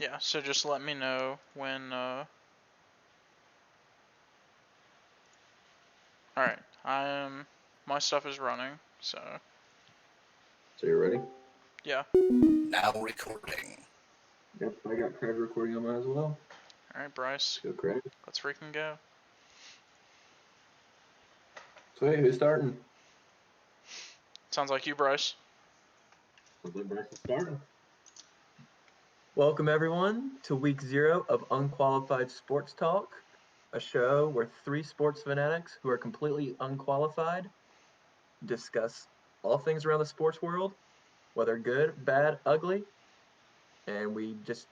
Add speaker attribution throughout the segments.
Speaker 1: Yeah, so just let me know when, alright, my stuff is running, so.
Speaker 2: So you're ready?
Speaker 1: Yeah.
Speaker 3: Now recording.
Speaker 2: Yep, I got Craig recording on mine as well.
Speaker 1: Alright, Bryce.
Speaker 2: Let's go, Craig.
Speaker 1: Let's freaking go.
Speaker 2: So, hey, who's starting?
Speaker 1: Sounds like you, Bryce.
Speaker 2: Sounds like Bryce is starting.
Speaker 4: Welcome, everyone, to week 0 of Unqualified Sports Talk, a show where 3 sports fanatics who are completely unqualified discuss all things around the sports world, whether good, bad, ugly, and we just,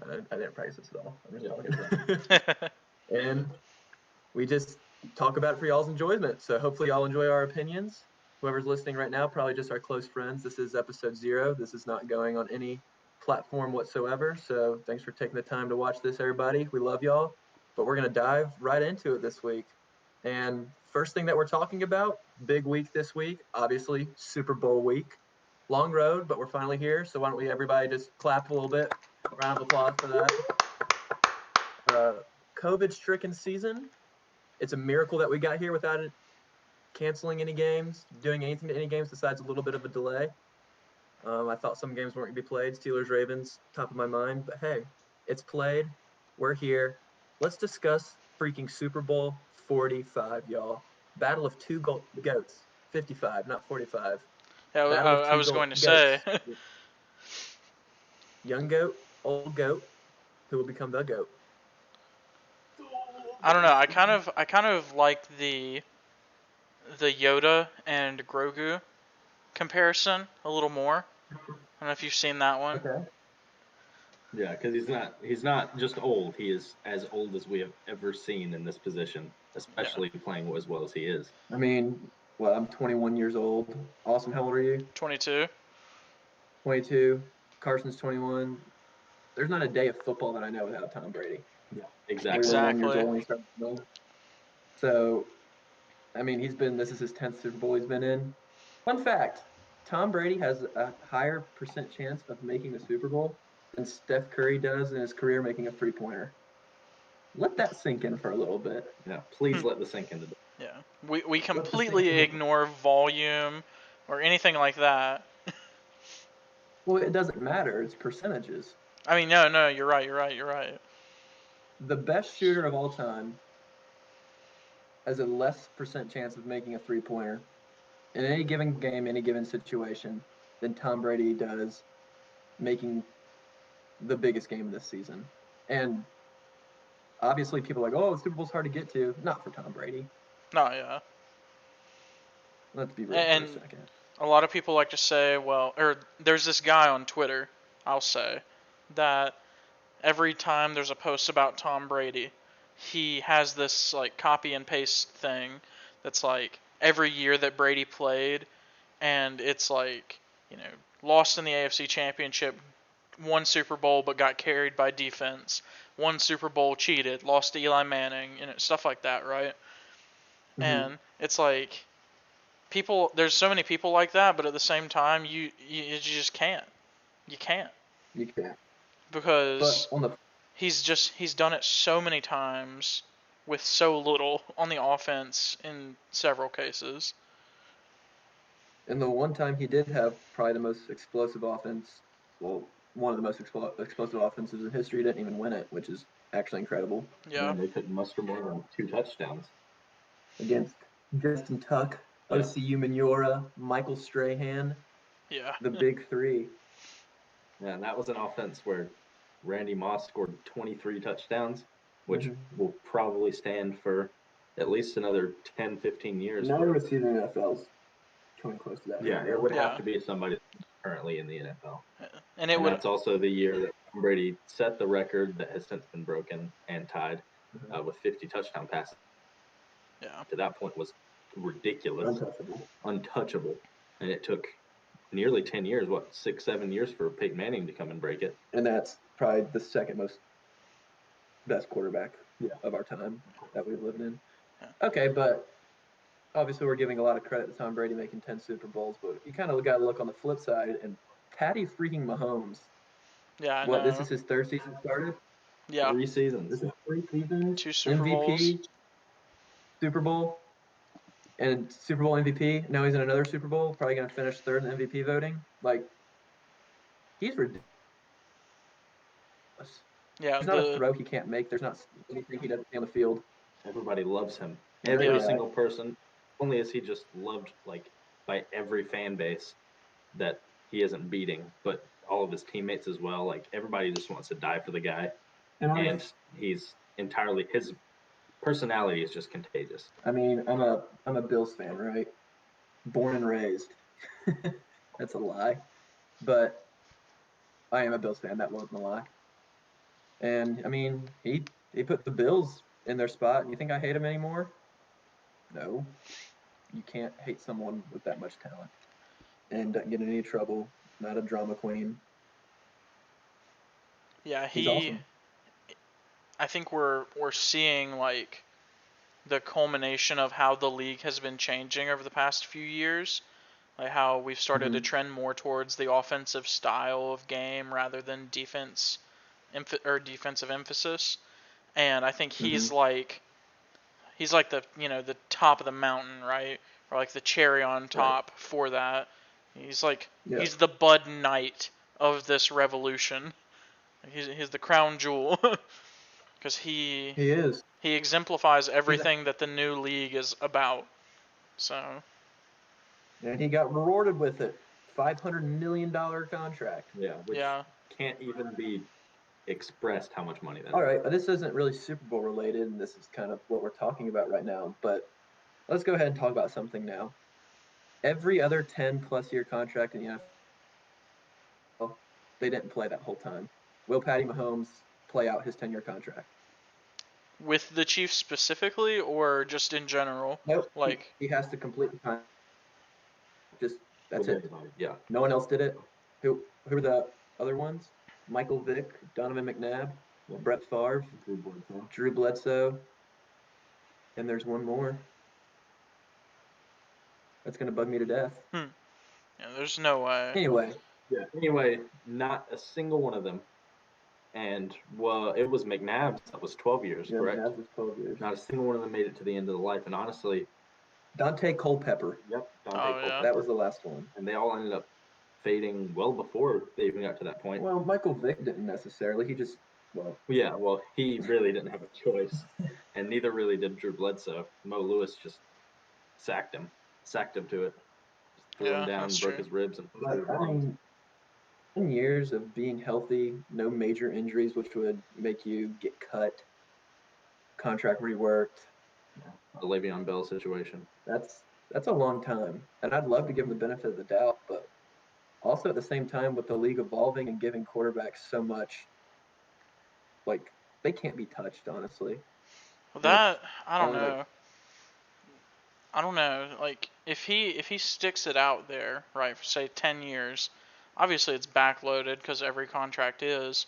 Speaker 4: I didn't practice this at all. I'm just talking. And we just talk about it for y'all's enjoyment. So hopefully y'all enjoy our opinions. Whoever's listening right now, probably just our close friends. This is episode 0. This is not going on any platform whatsoever. So thanks for taking the time to watch this, everybody. We love y'all. But we're going to dive right into it this week. And first thing that we're talking about, big week this week, obviously Super Bowl week. Long road, but we're finally here. So why don't we everybody just clap a little bit. Round of applause for that. COVID-stricken season. It's a miracle that we got here without it canceling any games, doing anything to any games besides a little bit of a delay. I thought some games weren't going to be played. Steelers, Ravens, top of my mind. But hey, it's played. We're here. Let's discuss freaking Super Bowl 45, y'all. Battle of two goats. 55, not 45.
Speaker 1: Yeah, I was going to say.
Speaker 4: Young goat, old goat, who will become the goat.
Speaker 1: I don't know. I kind of like the Yoda and Grogu comparison a little more. I don't know if you've seen that one.
Speaker 4: Okay.
Speaker 2: Yeah, because he's not just old. He is as old as we have ever seen in this position, especially playing as well as he is.
Speaker 4: I mean, well, I'm 21 years old. Austin, how old are you?
Speaker 1: 22.
Speaker 4: 22. Carson's 21. There's not a day of football that I know without Tom Brady.
Speaker 2: Yeah, exactly.
Speaker 1: Exactly.
Speaker 4: 1 years old when he started playing. So, I mean, this is his 10th Super Bowl he's been in. Fun fact, Tom Brady has a higher percent chance of making the Super Bowl than Steph Curry does in his career making a three-pointer. Let that sink in for a little bit.
Speaker 2: Yeah, please let the sink into the.
Speaker 1: Yeah, we completely ignore volume or anything like that.
Speaker 4: Well, it doesn't matter. It's percentages.
Speaker 1: I mean, no, you're right.
Speaker 4: The best shooter of all time has a less percent chance of making a three-pointer in any given game, any given situation, than Tom Brady does making the biggest game of this season. And obviously people are like, oh, the Super Bowl's hard to get to. Not for Tom Brady.
Speaker 1: No, yeah.
Speaker 4: Let's be real
Speaker 1: And
Speaker 4: for a second.
Speaker 1: a lot of people like to say, or there's this guy on Twitter, I'll say, that every time there's a post about Tom Brady, he has this like copy and paste thing that's like every year that Brady played, and it's like, lost in the AFC Championship, won Super Bowl but got carried by defense, won Super Bowl, cheated, lost to Eli Manning, stuff like that, right? Mm-hmm. And it's like there's so many people like that, but at the same time you just can't. You can't. Because he's done it so many times with so little on the offense in several cases.
Speaker 4: And the one time he did have probably the most explosive offense, well, one of the most explosive offenses in history, he didn't even win it, which is actually incredible.
Speaker 1: Yeah.
Speaker 2: And they couldn't muster more than 2 touchdowns.
Speaker 4: Against Justin Tuck, OCU Manura, Michael Strahan.
Speaker 1: Yeah.
Speaker 4: The big 3.
Speaker 2: Yeah, and that was an offense where Randy Moss scored 23 touchdowns, which will probably stand for at least another 10, 15 years.
Speaker 4: Now we're seeing the NFL's coming close to that.
Speaker 2: Yeah, it would have to be somebody currently in the NFL.
Speaker 1: And that's
Speaker 2: also the year that Brady set the record that has since been broken and tied with 50 touchdown passes.
Speaker 1: Yeah.
Speaker 2: To that point was ridiculous. Untouchable. And it took nearly 10 years, 6-7 years for Peyton Manning to come and break it.
Speaker 4: And that's probably the second best quarterback of our time that we've lived in. Yeah. Okay, but obviously we're giving a lot of credit to Tom Brady making 10 Super Bowls, but you kind of got to look on the flip side, and Patty freaking Mahomes
Speaker 1: Yeah, I
Speaker 4: This
Speaker 1: know.
Speaker 4: is his third season started?
Speaker 1: Yeah,
Speaker 2: 3 seasons.
Speaker 4: This is 3 seasons.
Speaker 1: 2 Super Bowls.
Speaker 4: MVP, Super Bowl, and Super Bowl MVP. Now he's in another Super Bowl, probably going to finish third in MVP voting. Like, he's ridiculous.
Speaker 1: Yeah,
Speaker 4: There's not a throw he can't make. There's not anything he doesn't see on the field.
Speaker 2: Everybody loves him.
Speaker 4: Yeah.
Speaker 2: Every single person. Only is he just loved like by every fan base that he isn't beating, but all of his teammates as well. Like everybody just wants to die for the guy, and he's entirely his personality is just contagious.
Speaker 4: I mean, I'm a Bills fan, right? Born and raised. That's a lie, but I am a Bills fan. That wasn't a lie. And I mean, he put the Bills in their spot. And you think I hate him anymore? No, you can't hate someone with that much talent and doesn't get in any trouble. Not a drama queen.
Speaker 1: Yeah,
Speaker 4: He's awesome.
Speaker 1: I think we're seeing like the culmination of how the league has been changing over the past few years. Like how we've started to trend more towards the offensive style of game rather than defensive emphasis. And I think he's like the the top of the mountain, right? Or like the cherry on top for that. He's like he's the Bud Knight of this revolution. He's the crown jewel because he exemplifies everything that the new league is about. So.
Speaker 4: And he got rewarded with it. $500 million contract.
Speaker 2: Yeah, which can't even be expressed how much money that is.
Speaker 4: All right, this isn't really Super Bowl related, and this is kind of what we're talking about right now, but let's go ahead and talk about something now. Every other 10-plus year contract in the NFL, they didn't play that whole time. Will Patty Mahomes play out his 10-year contract?
Speaker 1: With the Chiefs specifically, or just in general?
Speaker 4: Nope.
Speaker 1: Like
Speaker 4: he has to complete the time. That's it.
Speaker 2: Yeah.
Speaker 4: No one else did it. Who are the other ones? Michael Vick, Donovan McNabb, Brett Favre, Drew Bledsoe, and there's one more. That's gonna bug me to death.
Speaker 1: Yeah, there's no way.
Speaker 4: Anyway,
Speaker 2: not a single one of them. And it was McNabb's that was 12 years, correct?
Speaker 4: McNabb's was 12 years.
Speaker 2: Not a single one of them made it to the end of the life. And honestly,
Speaker 4: Dante Culpepper.
Speaker 2: Yep,
Speaker 1: Culpepper.
Speaker 4: That was the last one.
Speaker 2: And they all ended up fading well before they even got to that point.
Speaker 4: Well, Michael Vick didn't necessarily. He just
Speaker 2: he really didn't have a choice, and neither really did Drew Bledsoe. Mo Lewis just sacked him to it, just threw him down, broke his ribs, and
Speaker 4: I mean, 10 years of being healthy, no major injuries, which would make you get cut, contract reworked.
Speaker 2: A Le'Veon Bell situation.
Speaker 4: That's a long time, and I'd love to give him the benefit of the doubt, but also at the same time, with the league evolving and giving quarterbacks so much, like, they can't be touched, honestly.
Speaker 1: Well, I don't know. I don't know. Like, if he sticks it out there, right, for say 10 years, obviously it's backloaded because every contract is.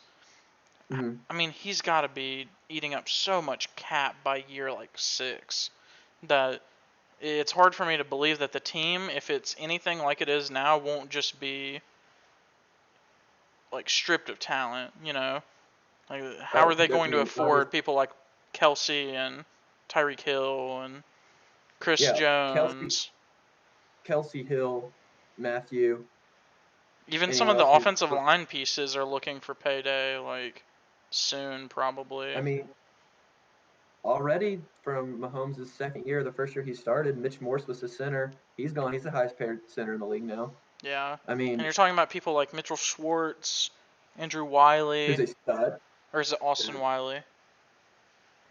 Speaker 4: Mm-hmm.
Speaker 1: I mean, he's got to be eating up so much cap by year like 6 that it's hard for me to believe that the team, if it's anything like it is now, won't just be like stripped of talent. Like, how are they going to afford people like Kelsey and Tyreek Hill and Chris Jones?
Speaker 4: Kelsey Hill, Matthew.
Speaker 1: Even some of the offensive line pieces are looking for payday, like, soon, probably.
Speaker 4: I mean, already from Mahomes' second year, the first year he started, Mitch Morse was the center. He's gone. He's the highest paid center in the league now.
Speaker 1: Yeah.
Speaker 4: I mean,
Speaker 1: and you're talking about people like Mitchell Schwartz, Andrew Wiley.
Speaker 4: Who's a stud.
Speaker 1: Or is it Austin Wiley?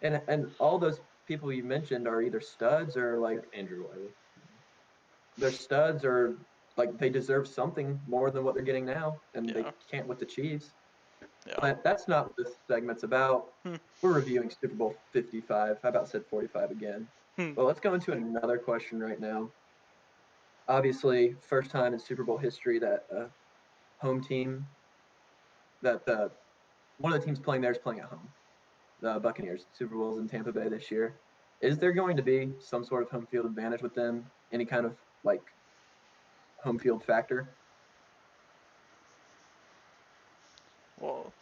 Speaker 4: And all those people you mentioned are either studs or like
Speaker 2: Andrew Wiley.
Speaker 4: They're studs or like they deserve something more than what they're getting now, and they can't with the Chiefs.
Speaker 1: Yeah.
Speaker 4: But that's not what this segment's about. We're reviewing Super Bowl 55. How about said 45 again? Well, let's go into another question right now. Obviously, first time in Super Bowl history that home team, that one of the teams playing there is playing at home. The Buccaneers. Super Bowl's in Tampa Bay this year. Is there going to be some sort of home field advantage with them? Any kind of like home field factor?
Speaker 1: Well,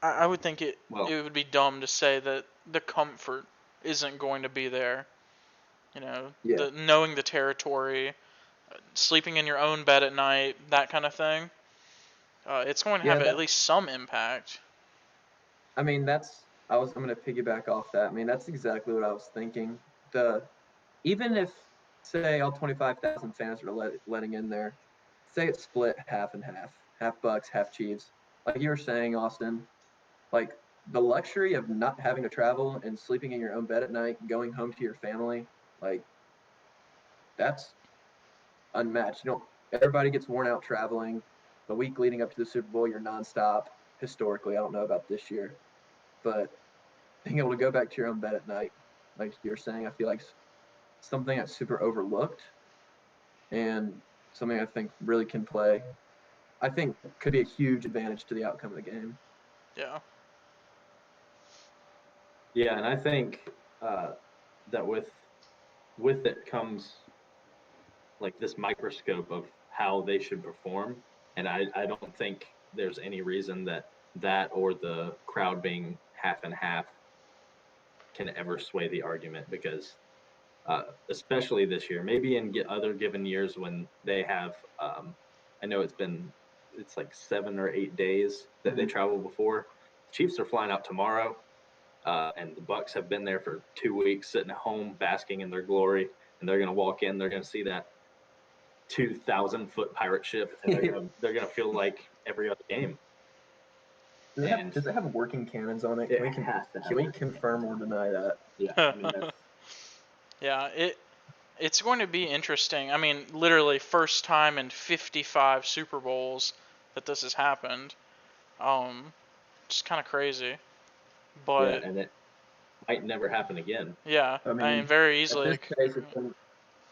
Speaker 1: I would think it
Speaker 2: Well,
Speaker 1: would be dumb to say that the comfort isn't going to be there.
Speaker 4: Yeah.
Speaker 1: The knowing the territory, sleeping in your own bed at night, that kind of thing. It's going to
Speaker 4: Yeah,
Speaker 1: have at least some impact.
Speaker 4: I mean, I'm going to piggyback off that. I mean, that's exactly what I was thinking. Even if, say, all 25,000 fans are letting in there, say it's split half and half Bucks, half Chiefs. Like you were saying, Austin, like the luxury of not having to travel and sleeping in your own bed at night, going home to your family, like that's unmatched. Everybody gets worn out traveling. The week leading up to the Super Bowl, you're nonstop. Historically, I don't know about this year, but being able to go back to your own bed at night, like you're saying, I feel like something that's super overlooked and something I think really can play. I think could be a huge advantage to the outcome of the game.
Speaker 1: Yeah.
Speaker 2: yeah, and I think that with it comes like this microscope of how they should perform, and I don't think there's any reason that or the crowd being half and half can ever sway the argument because especially this year, maybe in other given years when they have, I know it's like 7 or 8 days that they travel before. Chiefs are flying out tomorrow, and the Bucks have been there for 2 weeks, sitting at home, basking in their glory, and they're going to walk in, they're going to see that 2,000-foot pirate ship, and they're gonna feel like every other game.
Speaker 4: Does it have working cannons on it? Can we confirm or deny that?
Speaker 2: Yeah, I mean
Speaker 1: Yeah, it's going to be interesting. I mean, literally first time in 55 Super Bowls that this has happened. Just kind of crazy. But
Speaker 2: and it might never happen again.
Speaker 1: yeah, I mean very easily.
Speaker 4: At this pace,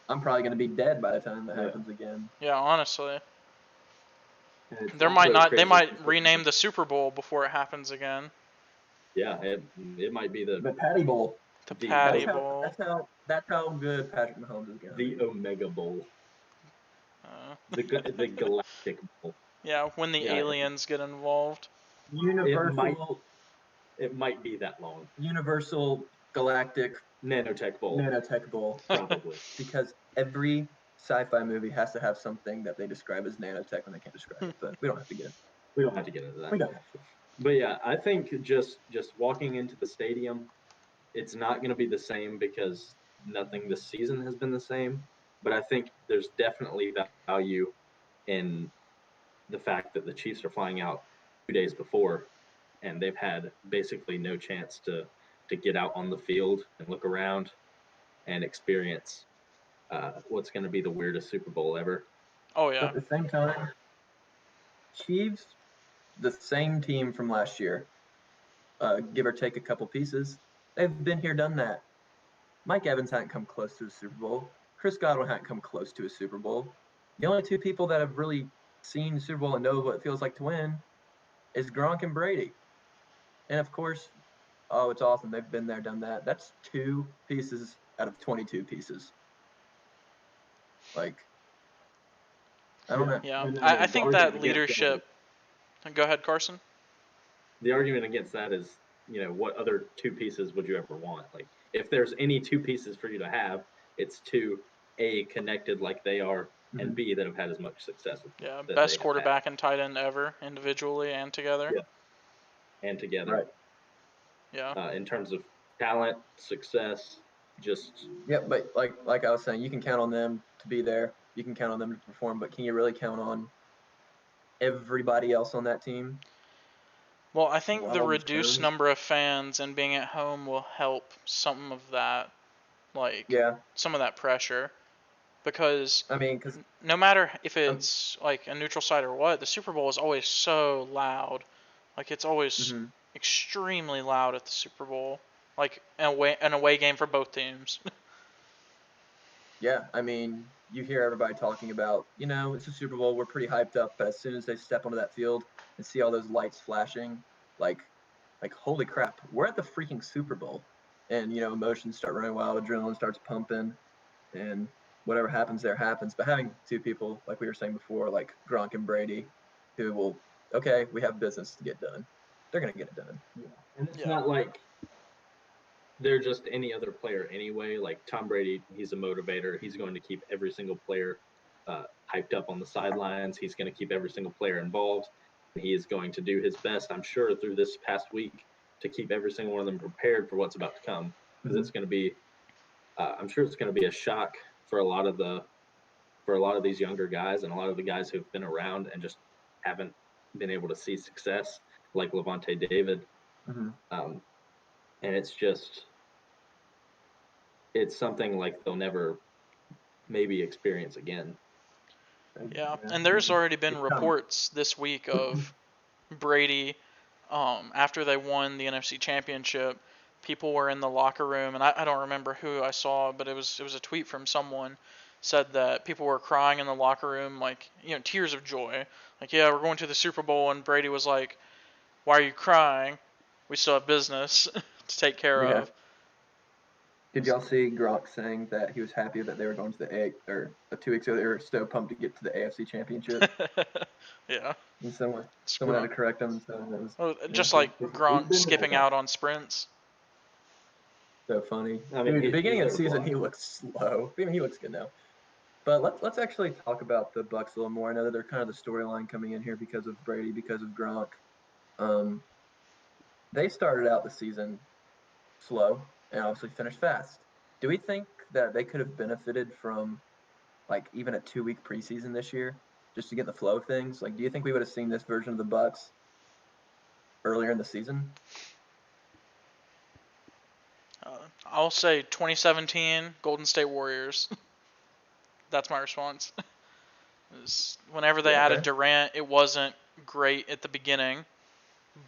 Speaker 4: I'm probably going to be dead by the time that happens again.
Speaker 1: Yeah, honestly.
Speaker 2: It's
Speaker 1: There
Speaker 2: also
Speaker 1: might not. They
Speaker 2: crazy
Speaker 1: might
Speaker 2: considering-
Speaker 1: rename the Super Bowl before it happens again.
Speaker 2: Yeah, it might be
Speaker 4: The Patty Bowl.
Speaker 1: The
Speaker 2: The-
Speaker 1: Patty
Speaker 4: That's
Speaker 1: Bowl.
Speaker 4: that's how good Patrick Mahomes is going.
Speaker 2: the Omega Bowl,
Speaker 1: Uh,
Speaker 2: the Galactic Bowl.
Speaker 1: yeah, when the
Speaker 2: Yeah,
Speaker 1: aliens get involved.
Speaker 2: It might be that long.
Speaker 4: Universal Galactic
Speaker 2: Nanotech Bowl,
Speaker 4: Nanotech Bowl.
Speaker 2: probably.
Speaker 4: Because every sci-fi movie has to have something that they describe as nanotech when they can't describe it. But we don't have to get.
Speaker 2: We don't have to get into that.
Speaker 4: We don't have to.
Speaker 2: But yeah, I think just walking into the stadium, it's not going to be the same because nothing this season has been the same. But I think there's definitely value in the fact that the Chiefs are flying out 2 days before, and they've had basically no chance to get out on the field and look around and experience what's going to be the weirdest Super Bowl ever.
Speaker 1: Oh
Speaker 4: But
Speaker 1: yeah.
Speaker 4: at the same time, Chiefs, the same team from last year, give or take a couple pieces, they've been here, done that. Mike Evans hadn't come close to a Super Bowl. Chris Godwin hadn't come close to a Super Bowl. The only two people that have really seen the Super Bowl and know what it feels like to win is Gronk and Brady. And of course, oh, it's awesome. They've been there, done that. That's 2 pieces out of 22 pieces. Like, I don't know.
Speaker 1: Yeah,
Speaker 2: And
Speaker 1: I
Speaker 2: the
Speaker 1: think
Speaker 2: argument
Speaker 1: that
Speaker 2: against
Speaker 1: leadership. Go ahead, Carson.
Speaker 2: The argument against that is, what other two pieces would you ever want? Like, if there's any two pieces for you to have, it's to A, connected like they are, and B, that have had as much success with
Speaker 1: Yeah,
Speaker 2: that
Speaker 1: best
Speaker 2: they have
Speaker 1: quarterback and tight end ever, individually and together.
Speaker 2: Yeah. and together.
Speaker 4: Right.
Speaker 1: Yeah.
Speaker 2: In terms of talent, success, just
Speaker 4: Yeah, but like I was saying, you can count on them to be there. You can count on them to perform, but can you really count on everybody else on that team?
Speaker 1: Well, I think the
Speaker 4: Ronald
Speaker 1: reduced
Speaker 4: Jones?
Speaker 1: number of fans and being at home will help some of that,
Speaker 4: Yeah,
Speaker 1: some of that pressure, because
Speaker 4: I mean, because
Speaker 1: no matter if it's like a neutral site or what, the Super Bowl is always so loud. Like it's always extremely loud at the Super Bowl. Like an away game for both teams.
Speaker 4: yeah, I mean, you hear everybody talking about, it's a Super Bowl. We're pretty hyped up, but as soon as they step onto that field and see all those lights flashing, like holy crap, we're at the freaking Super Bowl, and emotions start running wild, adrenaline starts pumping, and whatever happens there happens. But having two people, like we were saying before, like Gronk and Brady, who will, okay, we have business to get done. they're gonna get it done.
Speaker 2: Yeah. And it's
Speaker 1: Yeah.
Speaker 2: not like they're just any other player anyway. Like Tom Brady, he's a motivator. He's going to keep every single player hyped up on the sidelines. He's going to keep every single player involved. He is going to do his best, I'm sure, through this past week to keep every single one of them prepared for what's about to come. Because it's going to be, I'm sure it's going to be a shock for a lot of these younger guys and a lot of the guys who've been around and just haven't been able to see success, like Levante David. And it's something like they'll never maybe experience again.
Speaker 1: Yeah, and there's already been reports this week of Brady, after they won the NFC Championship. People were in the locker room, and I don't remember who I saw, but it was a tweet from someone said that people were crying in the locker room, like, tears of joy. Like, yeah, we're going to the Super Bowl, and Brady was like, "Why are you crying? We still have business to take care of."
Speaker 4: Did y'all see Gronk saying that he was happy that they were going to the 2 weeks ago? They were so pumped to get to the AFC Championship.
Speaker 1: Yeah.
Speaker 4: And someone had to correct him. So
Speaker 1: just like Gronk skipping out on sprints.
Speaker 4: So funny.
Speaker 2: I mean,
Speaker 4: the beginning of the season, he looks slow. I mean, he looks good now. But let's actually talk about the Bucs a little more. I know that they're kind of the storyline coming in here because of Brady, because of Gronk. They started out the season slow and obviously finished fast. Do we think that they could have benefited from like even a 2-week preseason this year just to get the flow of things? Like, do you think we would have seen this version of the Bucs earlier in the season?
Speaker 1: I'll say 2017 Golden State Warriors. That's my response. Whenever they added Durant, it wasn't great at the beginning,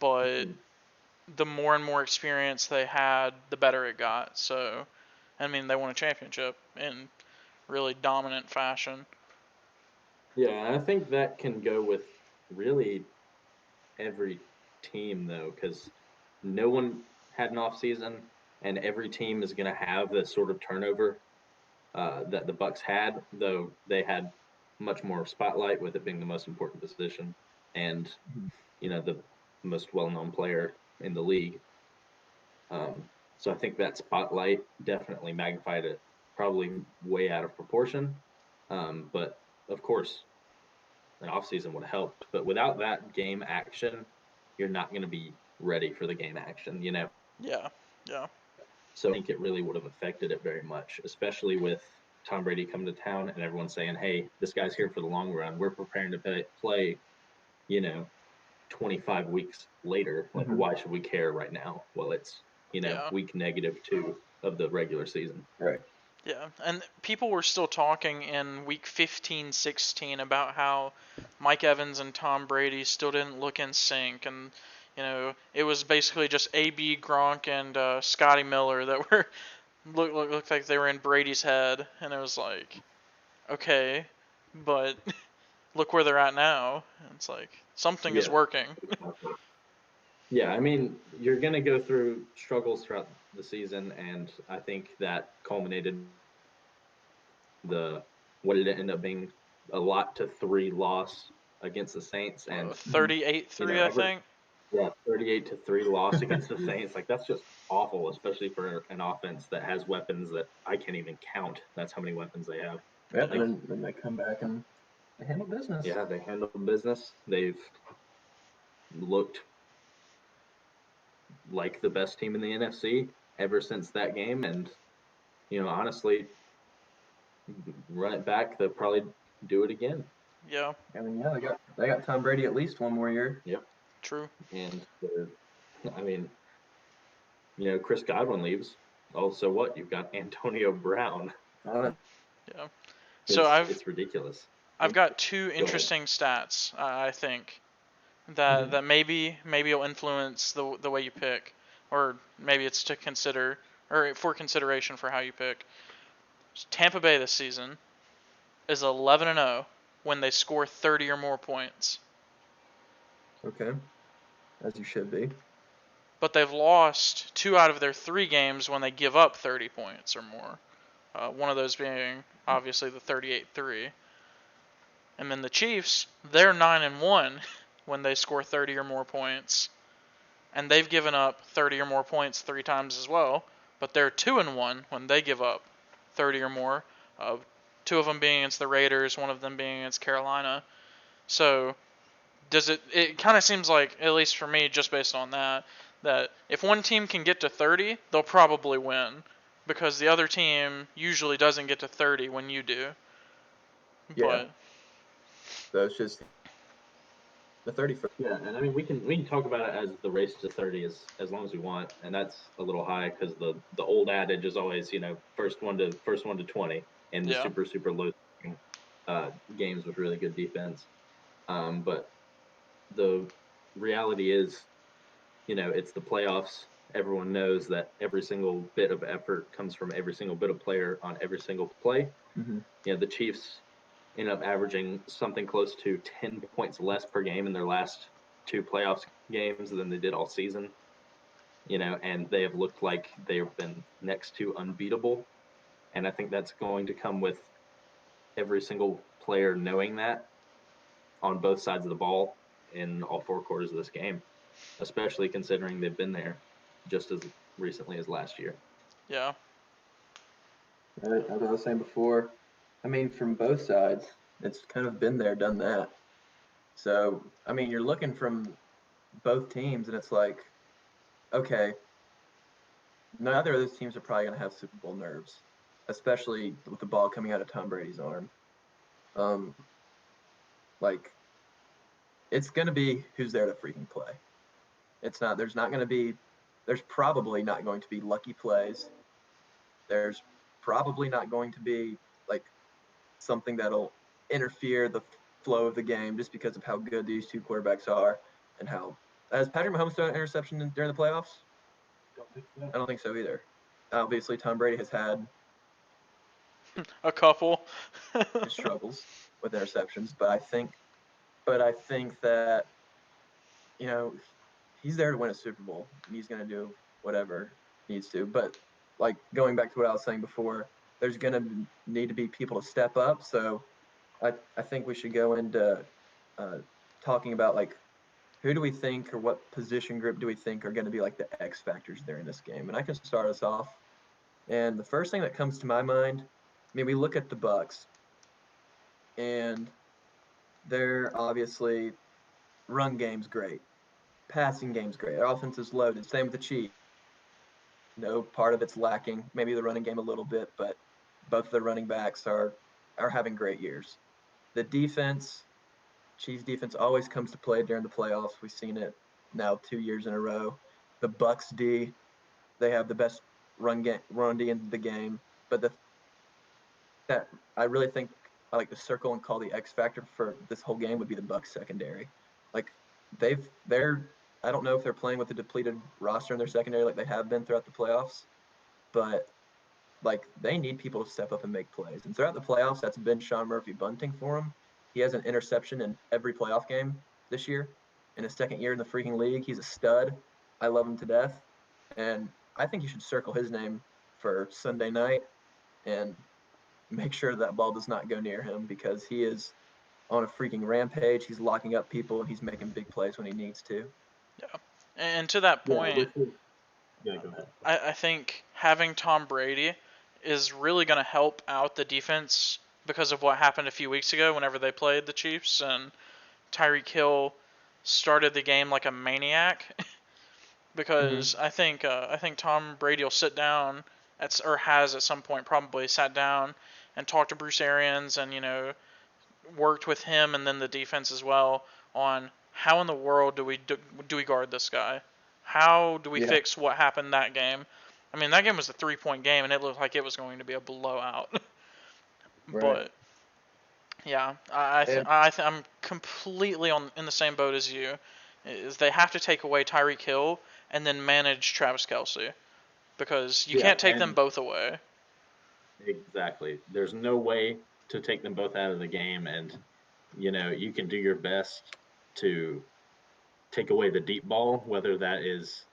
Speaker 1: but the more and more experience they had, the better it got. So, I mean, they won a championship in really dominant fashion.
Speaker 2: Yeah, I think that can go with really every team, though, because no one had an off season, and every team is going to have this sort of turnover that the Bucs had, though they had much more spotlight with it being the most important position and the most well-known player in the league. So I think that spotlight definitely magnified it, probably way out of proportion. But of course, an offseason would have helped. But without that game action, you're not going to be ready for the game action,
Speaker 1: Yeah.
Speaker 2: So I think it really would have affected it very much, especially with Tom Brady coming to town and everyone saying, "Hey, this guy's here for the long run. We're preparing to play 25 weeks later. Like, why should we care right now? Well, it's week -2 of the regular season."
Speaker 4: Right.
Speaker 1: Yeah, and people were still talking in week 15, 16 about how Mike Evans and Tom Brady still didn't look in sync, and it was basically just AB, Gronk, and Scotty Miller that were looked like they were in Brady's head, and it was like, okay, but look where they're at now. It's like something is working.
Speaker 2: Yeah, I mean, you're going to go through struggles throughout the season, and I think that culminated what did it end up being, a lot to 3 loss against the Saints, and
Speaker 1: 38-3, I think.
Speaker 2: Yeah, 38-3 loss against the Saints. Like, that's just awful, especially for an offense that has weapons that I can't even count. That's how many weapons they have.
Speaker 4: Yeah, and then they come back and they handle business.
Speaker 2: Yeah, they handle business. They've looked like the best team in the NFC ever since that game, and honestly, run it back, they'll probably do it again.
Speaker 1: Yeah.
Speaker 4: I mean, they got Tom Brady at least one more year.
Speaker 2: Yep.
Speaker 1: True.
Speaker 2: And I mean, Chris Godwin leaves. Oh, so what? You've got Antonio Brown.
Speaker 1: Yeah.
Speaker 2: So it's ridiculous.
Speaker 1: I've got 2 interesting stats, I think, that maybe will influence the way you pick, or maybe it's to consider, or for consideration for how you pick. Tampa Bay this season is 11-0 when they score 30 or more points.
Speaker 4: Okay, as you should be.
Speaker 1: But they've lost 2 out of their 3 games when they give up 30 points or more. One of those being obviously the 38-3. And then the Chiefs, they're 9-1 when they score 30 or more points. and they've given up 30 or more points 3 times as well, but they're 2-1 when they give up 30 or more. 2 of them being against the Raiders, 1 of them being against Carolina. So it kind of seems like, at least for me, just based on that if one team can get to 30, they'll probably win, because the other team usually doesn't get to 30 when you do.
Speaker 4: Yeah.
Speaker 1: But
Speaker 4: So it's just the 31st.
Speaker 2: Yeah, and I mean we can talk about it as the race to 30 as long as we want, and that's a little high because the old adage is always first one to 20 in the
Speaker 1: yeah,
Speaker 2: super low games with really good defense. But the reality is, it's the playoffs. Everyone knows that every single bit of effort comes from every single bit of player on every single play.
Speaker 4: Mhm.
Speaker 2: The Chiefs end up averaging something close to 10 points less per game in their last 2 playoffs games than they did all season. And they have looked like they've been next to unbeatable. And I think that's going to come with every single player knowing that on both sides of the ball in all 4 quarters of this game, especially considering they've been there just as recently as last year.
Speaker 1: yeah,
Speaker 4: As I was saying before, I mean, from both sides, it's kind of been there, done that. So, I mean, you're looking from both teams, and it's like, okay, neither of those teams are probably going to have Super Bowl nerves, especially with the ball coming out of Tom Brady's arm. Um, like, it's going to be who's there to freaking play. It's not, there's probably not going to be lucky plays. There's probably not going to be like something that'll interfere the flow of the game just because of how good these two quarterbacks are and how. Has Patrick Mahomes thrown an interception during the playoffs? I don't think so either. Obviously, Tom Brady has had
Speaker 1: a couple.
Speaker 4: his struggles with interceptions, but I think that he's there to win a Super Bowl and he's going to do whatever he needs to. But like going back to what I was saying before, there's going to need to be people to step up. So I think we should go into talking about like who do we think or what position group do we think are going to be like the X factors during this game. And I can start us off. And the first thing that comes to my mind, I mean, we look at the Bucks, and they're obviously run game's great, passing game's great, their offense is loaded. Same with the Chiefs. No part of it's lacking. Maybe the running game a little bit, but both of the running backs are having great years. The defense, Chiefs defense always comes to play during the playoffs. We've seen it now 2 years in a row. The Bucks D, they have the best run D in the game. But that I really think I like to circle and call the X factor for this whole game would be the Bucks secondary. Like they're I don't know if they're playing with a depleted roster in their secondary like they have been throughout the playoffs, but like they need people to step up and make plays. And throughout the playoffs, that's been Sean Murphy bunting for him. He has an interception in every playoff game this year. In his second year in the freaking league, he's a stud. I love him to death. And I think you should circle his name for Sunday night and make sure that ball does not go near him because he is on a freaking rampage. He's locking up people and he's making big plays when he needs to.
Speaker 1: Yeah, and to that point,
Speaker 2: Yeah, go ahead.
Speaker 1: I think having Tom Brady is really going to help out the defense because of what happened a few weeks ago whenever they played the Chiefs and Tyreek Hill started the game like a maniac. Because I think Tom Brady will sit down or has at some point probably sat down and talked to Bruce Arians and worked with him and then the defense as well on how in the world do we guard this guy? How do we fix what happened that game? I mean, that game was a 3-point game and it looked like it was going to be a blowout.
Speaker 4: Right.
Speaker 1: But yeah, I'm completely in the same boat as you. Is they have to take away Tyreek Hill and then manage Travis Kelce because you can't take them both away.
Speaker 2: Exactly. There's no way to take them both out of the game, and you can do your best to take away the deep ball, whether that is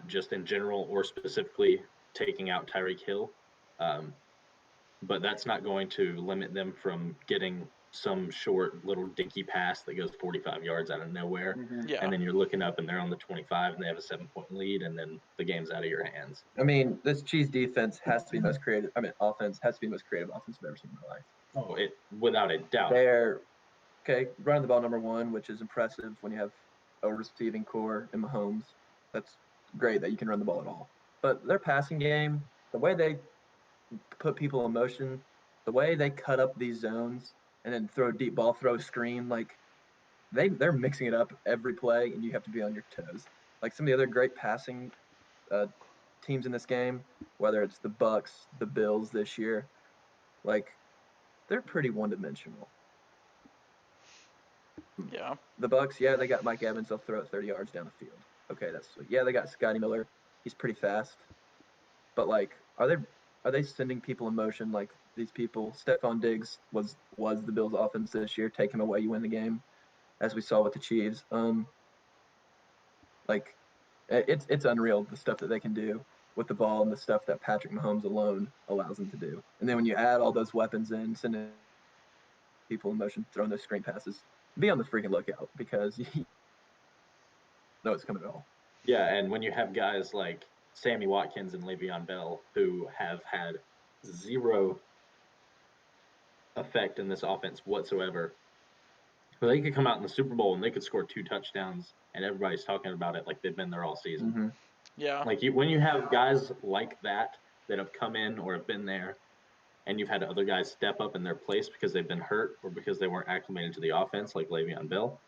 Speaker 2: just in general or specifically taking out Tyreek Hill. But that's not going to limit them from getting some short little dinky pass that goes 45 yards out of nowhere.
Speaker 1: Yeah.
Speaker 2: And then you're looking up and they're on the 25 and they have a 7-point lead, and then the game's out of your hands.
Speaker 4: I mean, this Chiefs defense has to be most creative. I mean, offense has to be the most creative offense I've ever seen in my life.
Speaker 2: Oh, it without a doubt.
Speaker 4: They're running the ball number one, which is impressive when you have a receiving core in Mahomes. That's great that you can run the ball at all. But their passing game, the way they put people in motion, the way they cut up these zones and then throw a deep ball, throw a screen, like they're mixing it up every play, and you have to be on your toes. Like some of the other great passing teams in this game, whether it's the Bucks, the Bills this year, like they're pretty one-dimensional.
Speaker 1: Yeah.
Speaker 4: The Bucks, they got Mike Evans. They'll throw it 30 yards down the field. Okay, that's sweet. Yeah, they got Scotty Miller. He's pretty fast. But like, are they sending people in motion like these people? Stephon Diggs was the Bills' offense this year. Take him away, you win the game, as we saw with the Chiefs. Like, it's unreal the stuff that they can do with the ball and the stuff that Patrick Mahomes alone allows them to do. And then when you add all those weapons in, sending people in motion, throwing those screen passes, be on the freaking lookout because you know it's coming at all.
Speaker 2: Yeah, and when you have guys like Sammy Watkins and Le'Veon Bell who have had zero effect in this offense whatsoever, well, they could come out in the Super Bowl and they could score 2 touchdowns, and everybody's talking about it like they've been there all season.
Speaker 4: Mm-hmm.
Speaker 1: Yeah.
Speaker 2: Like when you have guys like that have come in or have been there, and you've had other guys step up in their place because they've been hurt or because they weren't acclimated to the offense, like Le'Veon Bell,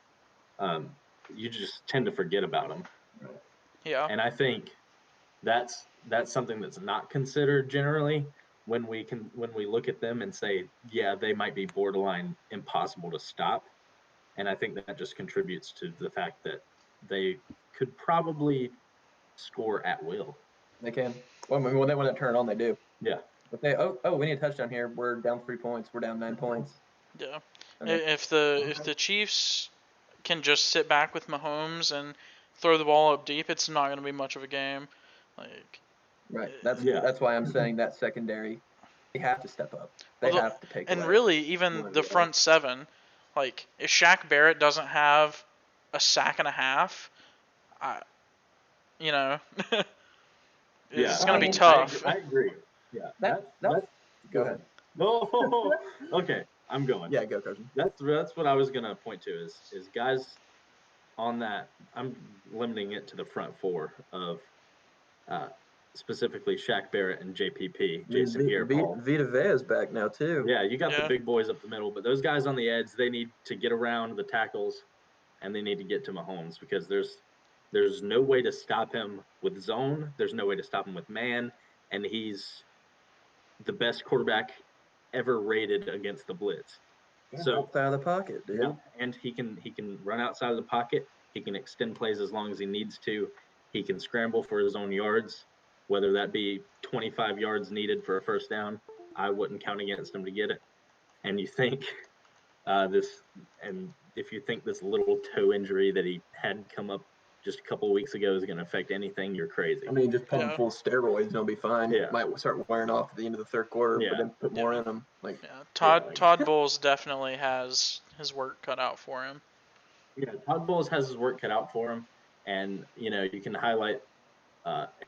Speaker 2: you just tend to forget about them.
Speaker 1: Yeah.
Speaker 2: And I think that's something that's not considered generally when we look at them and say, yeah, they might be borderline impossible to stop. And I think that just contributes to the fact that they could probably score at will.
Speaker 4: They can. Well, I mean, when they want to turn it on, they do.
Speaker 2: Yeah.
Speaker 4: But they we need a touchdown here. We're down 3 points. We're down 9 points.
Speaker 1: Yeah.
Speaker 4: I mean,
Speaker 1: If the Chiefs can just sit back with Mahomes and throw the ball up deep, it's not going to be much of a game. Like.
Speaker 4: right. That's why I'm saying that secondary, they have to step up. They have to take.
Speaker 1: And
Speaker 4: away.
Speaker 1: really, even the front seven, like if Shaq Barrett doesn't have a sack and a half, it's going to be tough.
Speaker 2: I agree. Yeah.
Speaker 4: That's go ahead.
Speaker 2: No. Okay, I'm going.
Speaker 4: Yeah, go, Carson.
Speaker 2: That's what I was gonna point to is guys on that. I'm limiting it to the front four of specifically Shaq Barrett and JPP, Jason Pierre-Paul.
Speaker 4: Vita Vea's back now too.
Speaker 2: Yeah, you got the big boys up the middle, but those guys on the edge, they need to get around the tackles, and they need to get to Mahomes because there's no way to stop him with zone. There's no way to stop him with man, and he's the best quarterback ever rated against the blitz. So
Speaker 4: outside of the pocket, dude.
Speaker 2: Yeah, and he can run outside of the pocket. He can extend plays as long as he needs to. He can scramble for his own yards, whether that be 25 yards needed for a first down. I wouldn't count against him to get it. And you think if you think this little toe injury that he had come up just a couple of weeks ago is going to affect anything, you're crazy.
Speaker 4: I mean, just pump him full steroids and he'll be fine.
Speaker 2: Yeah.
Speaker 4: Might start wearing off at the end of the third quarter, but then put more in him.
Speaker 1: Todd Bowles definitely has his work cut out for him.
Speaker 2: Yeah, Todd Bowles has his work cut out for him, and you can highlight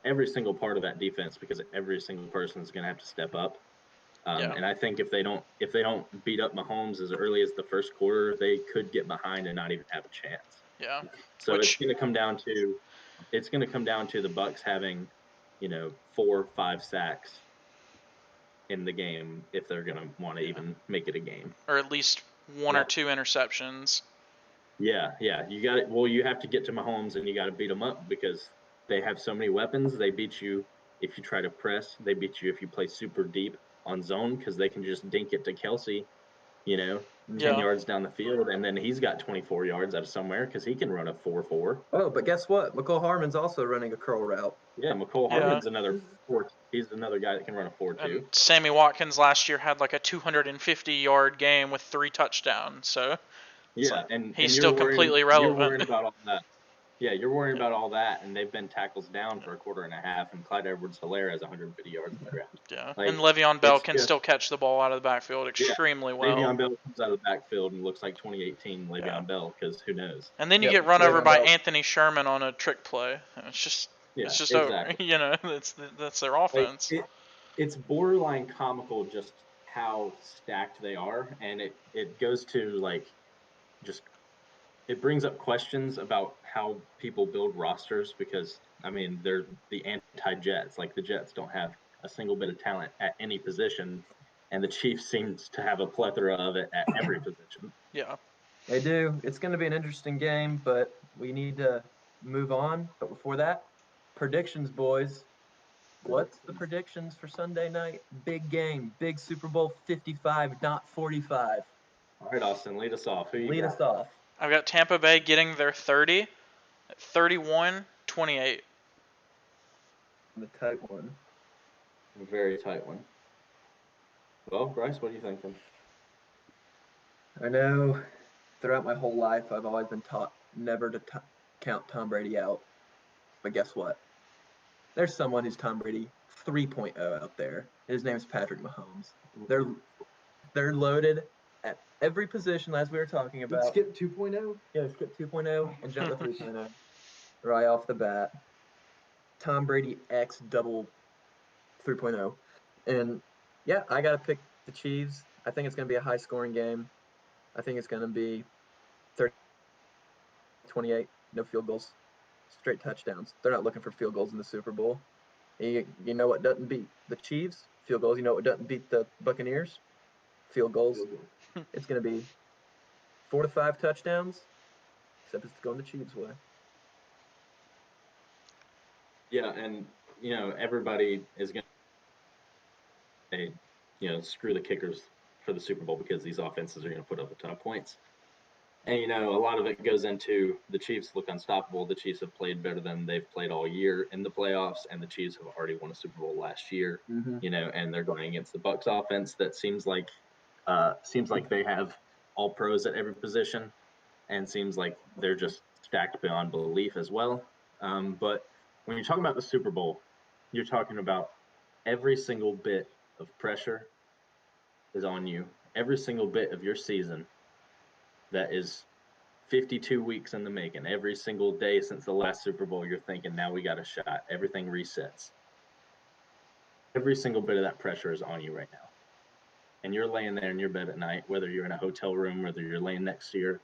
Speaker 2: every single part of that defense because every single person is going to have to step up. And I think if they don't beat up Mahomes as early as the first quarter, they could get behind and not even have a chance.
Speaker 1: Yeah.
Speaker 2: So it's going to come down to the Bucks having, 4 or 5 sacks in the game if they're going to want to even make it a game,
Speaker 1: or at least one or two interceptions.
Speaker 2: Yeah, you got it. Well, you have to get to Mahomes and you got to beat them up because they have so many weapons. They beat you if you try to press. They beat you if you play super deep on zone because they can just dink it to Kelsey, 10 yards down the field, and then he's got 24 yards out of somewhere because he can run a 4-4.
Speaker 4: Oh, but guess what? McCole Harmon's also running a curl route.
Speaker 2: Yeah, McCole Harmon's another 4. He's another guy that can run a 4-2.
Speaker 1: And Sammy Watkins last year had like a 250-yard game with 3 touchdowns. So
Speaker 2: yeah, and
Speaker 1: he's still completely relevant.
Speaker 2: You're worried about all that. Yeah, you're worrying about all that, and they've been tackles down for a quarter and a half, and Clyde Edwards-Helaire has 150 yards on the ground.
Speaker 1: Yeah,
Speaker 2: Like,
Speaker 1: and Le'Veon Bell
Speaker 2: it's
Speaker 1: can
Speaker 2: just-
Speaker 1: still catch the ball out of the backfield extremely well.
Speaker 2: Le'Veon Bell comes out of the backfield and looks like 2018 Le'Veon
Speaker 1: Yeah.
Speaker 2: Bell, because who knows?
Speaker 1: And then you
Speaker 4: Yep,
Speaker 1: get run over
Speaker 4: Le'Veon
Speaker 1: by
Speaker 4: Bell.
Speaker 1: Anthony Sherman on a trick play. And it's just over.
Speaker 2: Exactly.
Speaker 1: You know, that's their
Speaker 2: Like,
Speaker 1: offense.
Speaker 2: it's borderline comical just how stacked they are, and it goes to like just it brings up questions about how people build rosters because I mean they're the anti-Jets. Like the Jets don't have a single bit of talent at any position, and the Chiefs seems to have a plethora of it at every position.
Speaker 1: Yeah.
Speaker 4: They do. It's going to be an interesting game, but we need to move on. But before that, predictions, boys. What's the predictions for Sunday night? Big game, big Super Bowl 55, not 45.
Speaker 2: All right, Austin, lead us off. Who you
Speaker 4: Lead
Speaker 2: got?
Speaker 4: us off.
Speaker 1: I've got Tampa Bay getting their 30 at 31-28.
Speaker 4: The tight one.
Speaker 2: A very tight one. Well, Bryce, what are you thinking?
Speaker 4: I know throughout my whole life I've always been taught never to count Tom Brady out. But guess what? There's someone who's Tom Brady 3.0 out there. His name's Patrick Mahomes. They're loaded at every position as we were talking about.
Speaker 2: Skip 2.0?
Speaker 4: Yeah, skip 2.0 and jump to 3.0 right off the bat. Tom Brady X double 3.0. And yeah, I got to pick the Chiefs. I think it's going to be a high scoring game. I think it's going to be 30-28, no field goals, straight touchdowns. They're not looking for field goals in the Super Bowl. You know what doesn't beat the Chiefs? Field goals. You know what doesn't beat the Buccaneers? Field goals. It's going to be 4 to 5 touchdowns, except it's going the Chiefs' way.
Speaker 2: Yeah, and everybody is going to screw the kickers for the Super Bowl because these offenses are going to put up a ton of points. And a lot of it goes into the Chiefs look unstoppable. The Chiefs have played better than they've played all year in the playoffs, and the Chiefs have already won a Super Bowl last year. And they're going against the Bucs offense that seems like they have all pros at every position, and seems like they're just stacked beyond belief as well. But when you're talking about the Super Bowl, you're talking about every single bit of pressure is on you. Every single bit of your season that is 52 weeks in the making. Every single day since the last Super Bowl, you're thinking, now we got a shot. Everything resets. Every single bit of that pressure is on you right now. And you're laying there in your bed at night, whether you're in a hotel room, whether you're laying next to your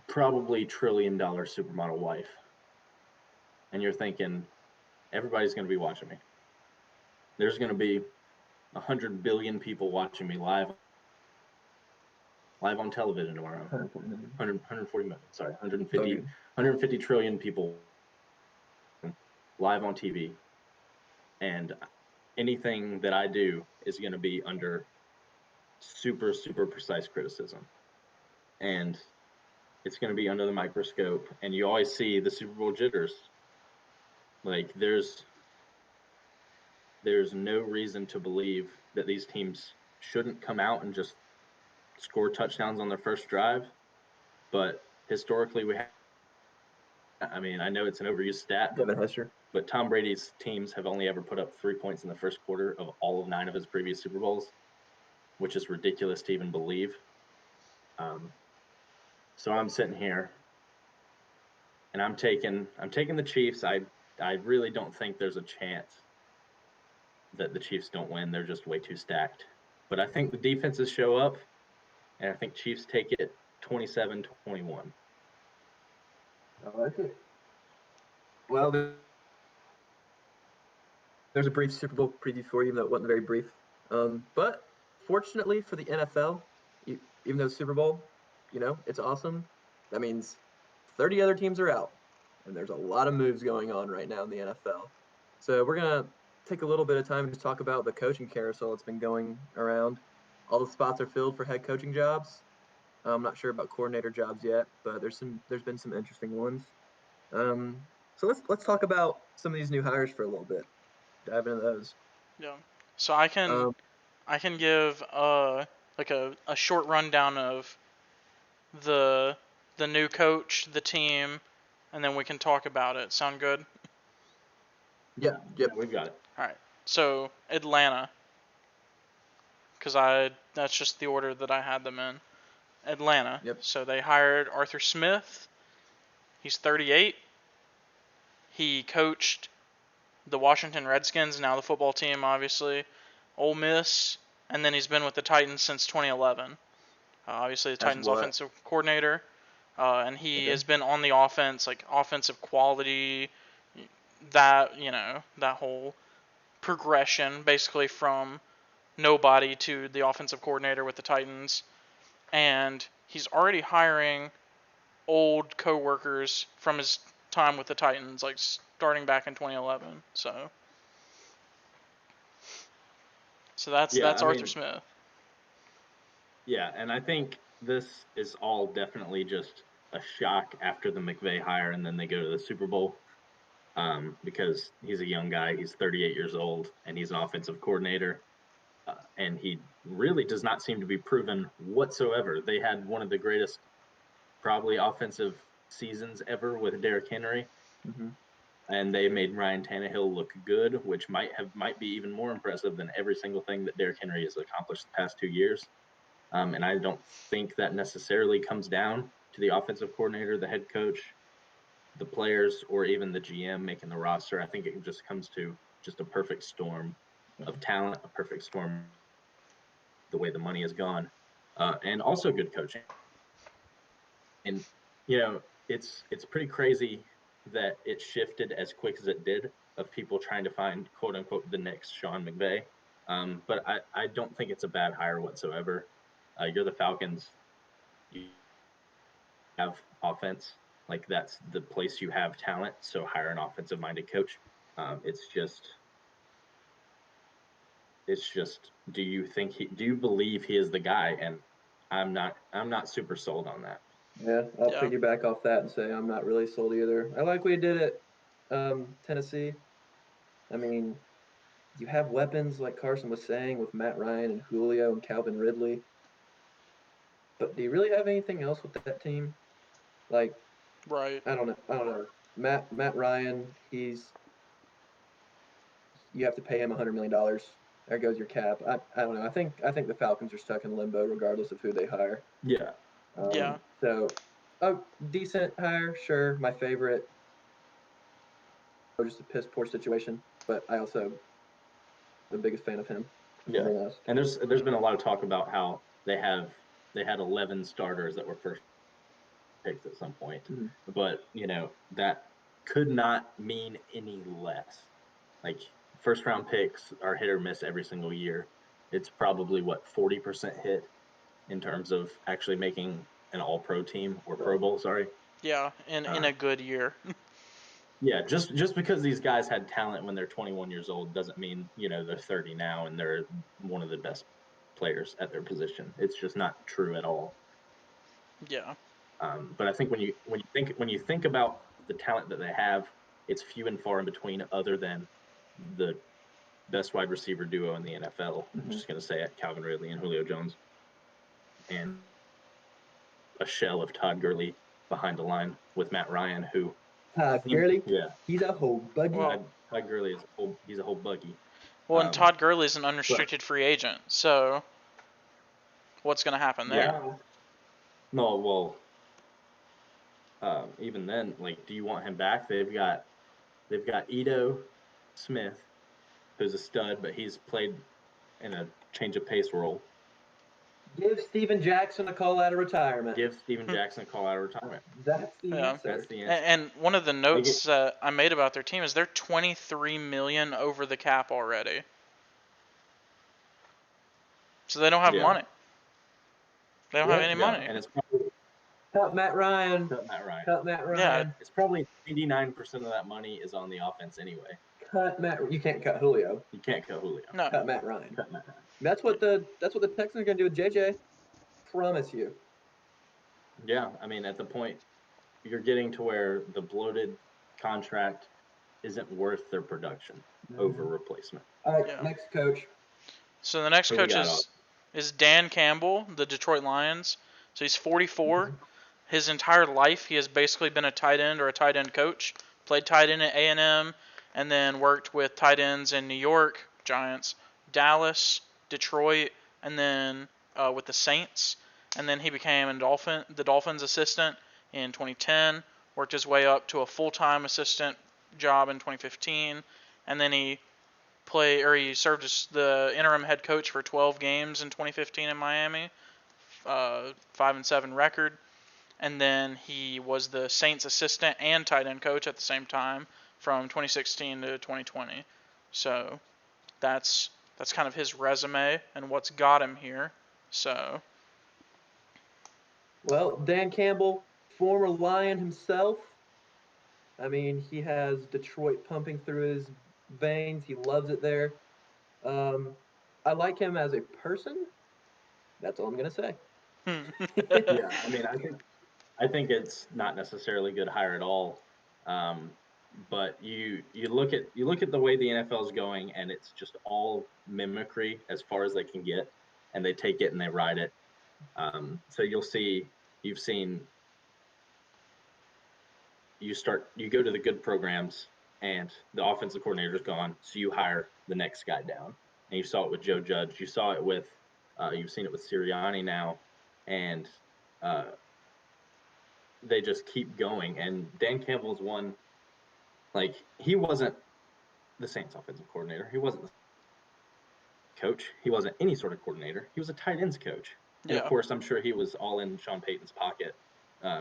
Speaker 2: probably $1 trillion supermodel wife. And you're thinking, everybody's going to be watching me. There's going to be 100 billion people watching me live on television tomorrow. 140 million, sorry, 150 trillion people live on TV. And anything that I do is going to be under super, super precise criticism. And it's going to be under the microscope. And you always see the Super Bowl jitters. Like, there's no reason to believe that these teams shouldn't come out and just score touchdowns on their first drive. But historically, I know it's an overused stat, but Tom Brady's teams have only ever put up 3 points in the first quarter of all of 9 of his previous Super Bowls, which is ridiculous to even believe. So I'm sitting here, and I'm taking the Chiefs. I really don't think there's a chance that the Chiefs don't win. They're just way too stacked. But I think the defenses show up, and I think Chiefs take it 27-21.
Speaker 4: I like it. Well, there's a brief Super Bowl preview for you, even though it wasn't very brief. But fortunately for the NFL, even though Super Bowl, it's awesome. That means 30 other teams are out, and there's a lot of moves going on right now in the NFL. So we're going to take a little bit of time to talk about the coaching carousel that's been going around. All the spots are filled for head coaching jobs. I'm not sure about coordinator jobs yet, but there's been some interesting ones. So let's talk about some of these new hires for a little bit. Dive into those.
Speaker 1: Yeah. So I can give like a short rundown of the new coach, the team, and then we can talk about it. Sound good?
Speaker 4: Yeah. Yep.
Speaker 2: We've got it.
Speaker 1: All right. So Atlanta, because that's just the order that I had them in. Atlanta.
Speaker 4: Yep.
Speaker 1: So they hired Arthur Smith. He's 38. He coached the Washington Redskins, now the football team, obviously, Ole Miss, and then he's been with the Titans since 2011. Obviously, the Titans offensive coordinator, and he has been on the offense, like offensive quality, that whole progression, basically from nobody to the offensive coordinator with the Titans, and he's already hiring old coworkers from his time with the Titans, like starting back in 2011. So that's Arthur Smith.
Speaker 2: Yeah, and I think this is all definitely just a shock after the McVay hire, and then they go to the Super Bowl, because he's a young guy. He's 38 years old, and he's an offensive coordinator, and he really does not seem to be proven whatsoever. They had one of the greatest, probably, offensive seasons ever with Derrick Henry.
Speaker 4: Mm-hmm.
Speaker 2: And they made Ryan Tannehill look good, which might be even more impressive than every single thing that Derrick Henry has accomplished the past 2 years. And I don't think that necessarily comes down to the offensive coordinator, the head coach, the players, or even the GM making the roster. I think it just comes to just a perfect storm of talent, a perfect storm the way the money has gone, and also good coaching. And it's pretty crazy that it shifted as quick as it did, of people trying to find quote unquote the next Sean McVay. But I don't think it's a bad hire whatsoever. You're the Falcons. You have offense. Like, that's the place you have talent. So hire an offensive minded coach. It's just, do you believe he is the guy? And I'm not super sold on that.
Speaker 4: Yeah, I'll piggyback off that and say I'm not really sold either. I like what he did at Tennessee. I mean, you have weapons like Carson was saying with Matt Ryan and Julio and Calvin Ridley. But do you really have anything else with that team? Like,
Speaker 1: right.
Speaker 4: I don't know. Matt Ryan, you have to pay him $100 million. There goes your cap. I don't know. I think the Falcons are stuck in limbo regardless of who they hire.
Speaker 2: Yeah.
Speaker 1: Yeah.
Speaker 4: So, a decent hire, sure. My favorite. Just a piss poor situation, but I also the biggest fan of him.
Speaker 2: Yeah. And there's been a lot of talk about how they had 11 starters that were first picks at some point.
Speaker 4: Mm-hmm.
Speaker 2: But that could not mean any less. Like, first round picks are hit or miss every single year. It's probably 40% hit in terms of actually making an all pro team or Pro Bowl, sorry.
Speaker 1: Yeah, in a good year.
Speaker 2: Yeah, just because these guys had talent when they're 21 years old doesn't mean, they're 30 now and they're one of the best players at their position. It's just not true at all.
Speaker 1: Yeah.
Speaker 2: But I think when you think about the talent that they have, it's few and far in between, other than the best wide receiver duo in the NFL. I'm just going to say it: Calvin Ridley and Julio Jones, and a shell of Todd Gurley behind the line with Matt Ryan, who
Speaker 4: Todd Gurley,
Speaker 2: yeah,
Speaker 4: he's a whole buggy.
Speaker 2: Todd Gurley is he's a whole buggy.
Speaker 1: Well, and Todd Gurley is an unrestricted free agent, so what's going to happen there?
Speaker 2: Yeah. No, well, even then, like, do you want him back? They've got Ito Smith, who's a stud, but he's played in a change of pace role.
Speaker 4: Give Steven Jackson a call out of retirement.
Speaker 2: Give Steven Jackson a call out of retirement.
Speaker 4: That's the answer.
Speaker 2: That's the answer.
Speaker 1: And one of the notes that I made about their team is they're $23 million over the cap already. So they don't have money. They don't have any money.
Speaker 2: And it's probably
Speaker 4: Cut Matt Ryan.
Speaker 2: Cut Matt Ryan.
Speaker 1: Yeah.
Speaker 2: It's probably 99% of that money is on the offense anyway.
Speaker 4: Cut Matt. You can't cut Julio.
Speaker 2: You can't cut Julio.
Speaker 1: No.
Speaker 4: Cut Matt Ryan. That's what the Texans are gonna do with JJ. Promise you.
Speaker 2: Yeah, I mean, at the point you're getting to where the bloated contract isn't worth their production over replacement.
Speaker 4: All right, next coach.
Speaker 1: So the next coach is Dan Campbell, the Detroit Lions. So he's 44. his entire life, he has basically been a tight end or a tight end coach. Played tight end at A&M, and then worked with tight ends in New York Giants, Dallas, Detroit, and then with the Saints. And then he became the Dolphins assistant in 2010. Worked his way up to a full-time assistant job in 2015, and then he served as the interim head coach for 12 games in 2015 in Miami, 5-7 record. And then he was the Saints assistant and tight end coach at the same time from 2016 to 2020. So that's kind of his resume and what's got him here. So
Speaker 4: Well, Dan Campbell, former Lion himself. I mean, he has Detroit pumping through his veins. He loves it there. I like him as a person. That's all I'm gonna say.
Speaker 2: Yeah, I mean, I think it's not necessarily a good hire at all. But you look at the way the NFL is going, and it's just all mimicry as far as they can get, and they take it and they ride it. So you've seen you go to the good programs, and the offensive coordinator's gone, so you hire the next guy down. And you saw it with Joe Judge. You saw it with you've seen it with Sirianni now, and they just keep going. And Dan Campbell's one, like, he wasn't the Saints offensive coordinator. He wasn't the coach. He wasn't any sort of coordinator. He was a tight ends coach. And of
Speaker 1: yeah,
Speaker 2: course, I'm sure he was all in Sean Payton's pocket,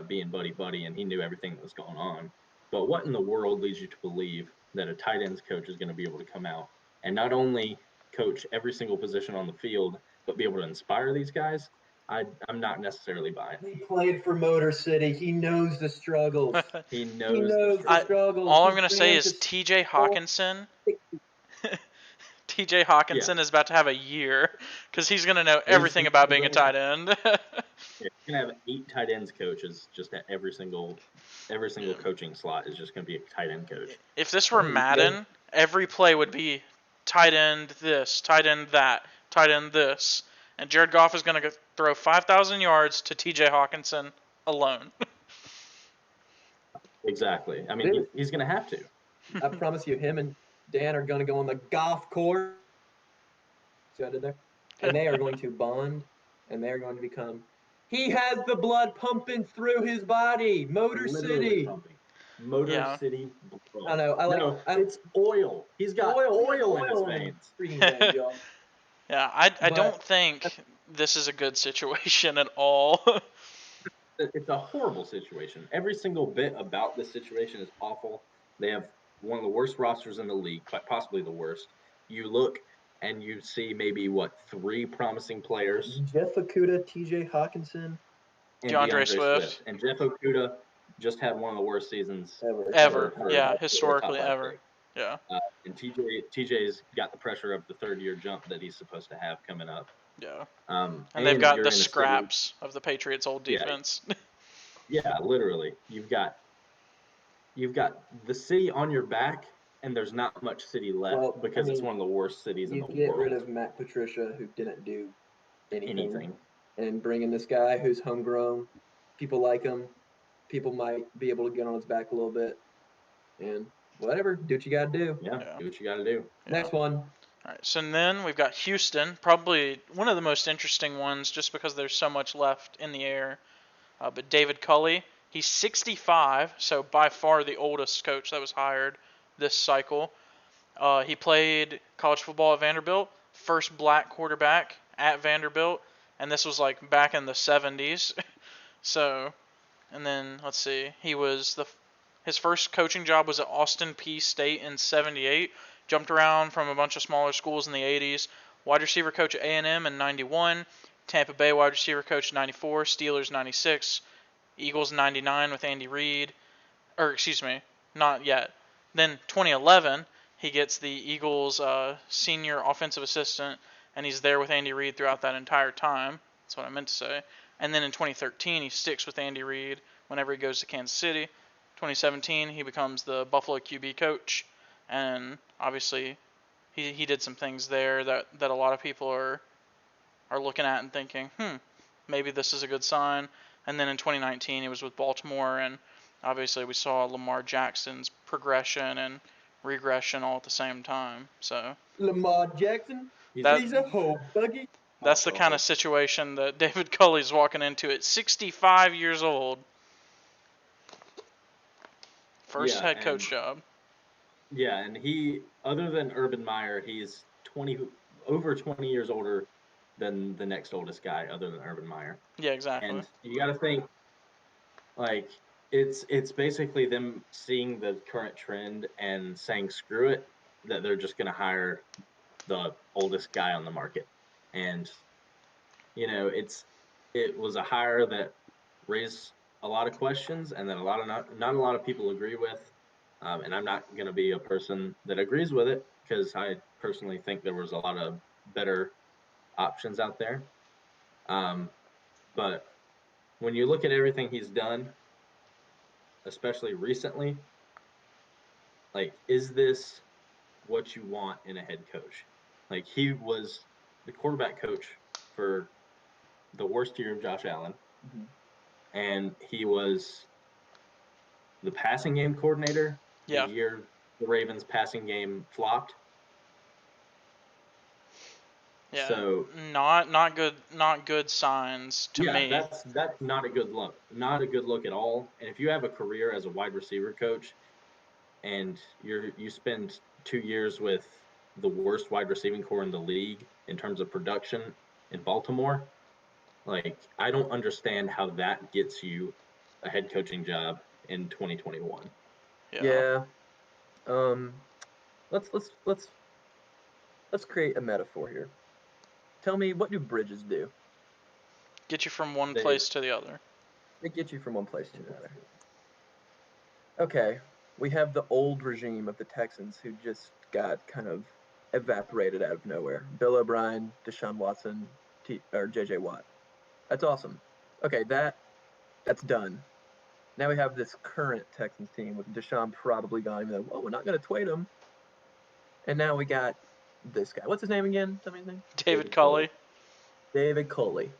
Speaker 2: being buddy, and he knew everything that was going on. But what in the world leads you to believe that a tight ends coach is going to be able to come out and not only coach every single position on the field, but be able to inspire these guys? I'm not necessarily buying it.
Speaker 4: He played for Motor City. He knows the struggles.
Speaker 2: He
Speaker 4: He
Speaker 2: knows
Speaker 4: knows
Speaker 2: the
Speaker 4: the
Speaker 2: struggle.
Speaker 4: struggles.
Speaker 1: all I'm
Speaker 4: He's
Speaker 1: gonna
Speaker 4: been
Speaker 1: say
Speaker 4: able
Speaker 1: is
Speaker 4: to
Speaker 1: T.J.
Speaker 4: score
Speaker 1: Hawkinson.
Speaker 4: 60.
Speaker 1: T.J. Hawkinson is about to have a year because he's gonna know
Speaker 2: He's
Speaker 1: everything about being a
Speaker 2: gonna
Speaker 1: tight end.
Speaker 2: You're gonna have 8 tight ends coaches just at every single
Speaker 1: Yeah.
Speaker 2: coaching slot is just gonna be a tight end coach.
Speaker 1: If this were
Speaker 4: Hey, you guys-
Speaker 1: Madden, every play would be tight end this, tight end that, tight end this, and Jared Goff is gonna throw 5,000 yards to T.J. Hawkinson alone.
Speaker 2: Exactly. I mean,
Speaker 4: Dude.
Speaker 2: he's gonna have to.
Speaker 4: I promise you, him and Dan are going to go on the golf course. See what I did there? And they are going to bond, and they are going to become. He has the blood pumping through his body. Motor
Speaker 2: Literally
Speaker 4: City.
Speaker 2: pumping. Motor
Speaker 1: Yeah.
Speaker 2: City blood.
Speaker 4: I know.
Speaker 2: No, it's oil. He's got oil in his veins.
Speaker 4: Freaking veins, y'all.
Speaker 1: Yeah, I
Speaker 4: But-
Speaker 1: don't think this is a good situation at all.
Speaker 2: It's a horrible situation. Every single bit about this situation is awful. They have one of the worst rosters in the league, quite possibly the worst. You look and you see maybe 3 promising players.
Speaker 4: Jeff Okudah, T.J. Hawkinson,
Speaker 2: And
Speaker 1: DeAndre Swift.
Speaker 2: And Jeff Okudah just had one of the worst seasons
Speaker 1: Ever.
Speaker 2: for
Speaker 1: Yeah,
Speaker 2: the
Speaker 1: historically
Speaker 2: top 5
Speaker 1: ever.
Speaker 2: pick.
Speaker 1: Yeah.
Speaker 2: And TJ's got the pressure of the 3rd-year jump that he's supposed to have coming up.
Speaker 1: Yeah.
Speaker 2: And
Speaker 1: And they've got
Speaker 2: you're
Speaker 1: the
Speaker 2: in a city-
Speaker 1: scraps of the Patriots' old
Speaker 2: Yeah.
Speaker 1: defense.
Speaker 2: Yeah, literally. You've got the city on your back, and there's not much city left
Speaker 4: Well,
Speaker 2: because it's one of the worst cities in
Speaker 4: You
Speaker 2: the
Speaker 4: get
Speaker 2: world.
Speaker 4: rid of Matt Patricia, who didn't do
Speaker 2: anything.
Speaker 4: and bring in this guy who's homegrown. People like him. People might be able to get on his back a little bit. And whatever, do what you got to do.
Speaker 2: Yeah,
Speaker 1: Yeah.
Speaker 2: do what you got to do.
Speaker 1: Yeah.
Speaker 4: Next one.
Speaker 1: All right, so then we've got Houston, probably one of the most interesting ones just because there's so much left in the air. But David Culley, he's 65, so by far the oldest coach that was hired this cycle. He played college football at Vanderbilt, first black quarterback at Vanderbilt, and this was like back in the 70s. So, and then let's see, his first coaching job was at Austin Peay State in 78. Jumped around from a bunch of smaller schools in the 80s. Wide receiver coach at A&M in 91. Tampa Bay wide receiver coach in 94. Steelers 96. Eagles 99 with Andy Reid. Or excuse me, not yet. Then 2011, he gets the Eagles senior offensive assistant, and he's there with Andy Reid throughout that entire time. That's what I meant to say. And then in 2013, he sticks with Andy Reid whenever he goes to Kansas City. 2017, he becomes the Buffalo QB coach, and obviously he did some things there that a lot of people are looking at and thinking, maybe this is a good sign. and then in 2019 he was with Baltimore, and obviously we saw Lamar Jackson's progression and regression all at the same time. So
Speaker 4: Lamar Jackson,
Speaker 1: that
Speaker 4: he's a whole buggy.
Speaker 1: that's the kind of situation that David Culley's walking into at 65 years old. First
Speaker 2: Yeah,
Speaker 1: head coach job.
Speaker 2: Yeah, and he, other than Urban Meyer, he's over 20 years older than the next oldest guy, other than Urban Meyer.
Speaker 1: Yeah, exactly.
Speaker 2: And you got to think, like, it's basically them seeing the current trend and saying screw it, that they're just going to hire the oldest guy on the market. And it was a hire that raised a lot of questions and that not a lot of people agree with. And I'm not going to be a person that agrees with it, because I personally think there was a lot of better options out there. But when you look at everything he's done, especially recently, like, is this what you want in a head coach? Like, he was the quarterback coach for the worst year of Josh Allen, and he was the passing game coordinator
Speaker 1: Yeah.
Speaker 2: the year the Ravens passing game flopped.
Speaker 1: Yeah.
Speaker 2: So
Speaker 1: not good signs to me.
Speaker 2: that's not a good look. Not a good look at all. And if you have a career as a wide receiver coach and you spend 2 years with the worst wide receiving core in the league in terms of production in Baltimore, like, I don't understand how that gets you a head coaching job in 2021.
Speaker 4: Yeah. Let's create a metaphor here. Tell me, what do bridges do?
Speaker 1: Get you from one place to the other.
Speaker 4: They get you from one place to another. Okay, we have the old regime of the Texans who just got kind of evaporated out of nowhere. Bill O'Brien, Deshaun Watson, or J.J. Watt. That's awesome. Okay, that's done. Now we have this current Texans team with Deshaun probably gone. Even though, well, we're not going to trade him. And now we got this guy. What's his name again? Tell me his name.
Speaker 1: David Culley.
Speaker 4: David Culley.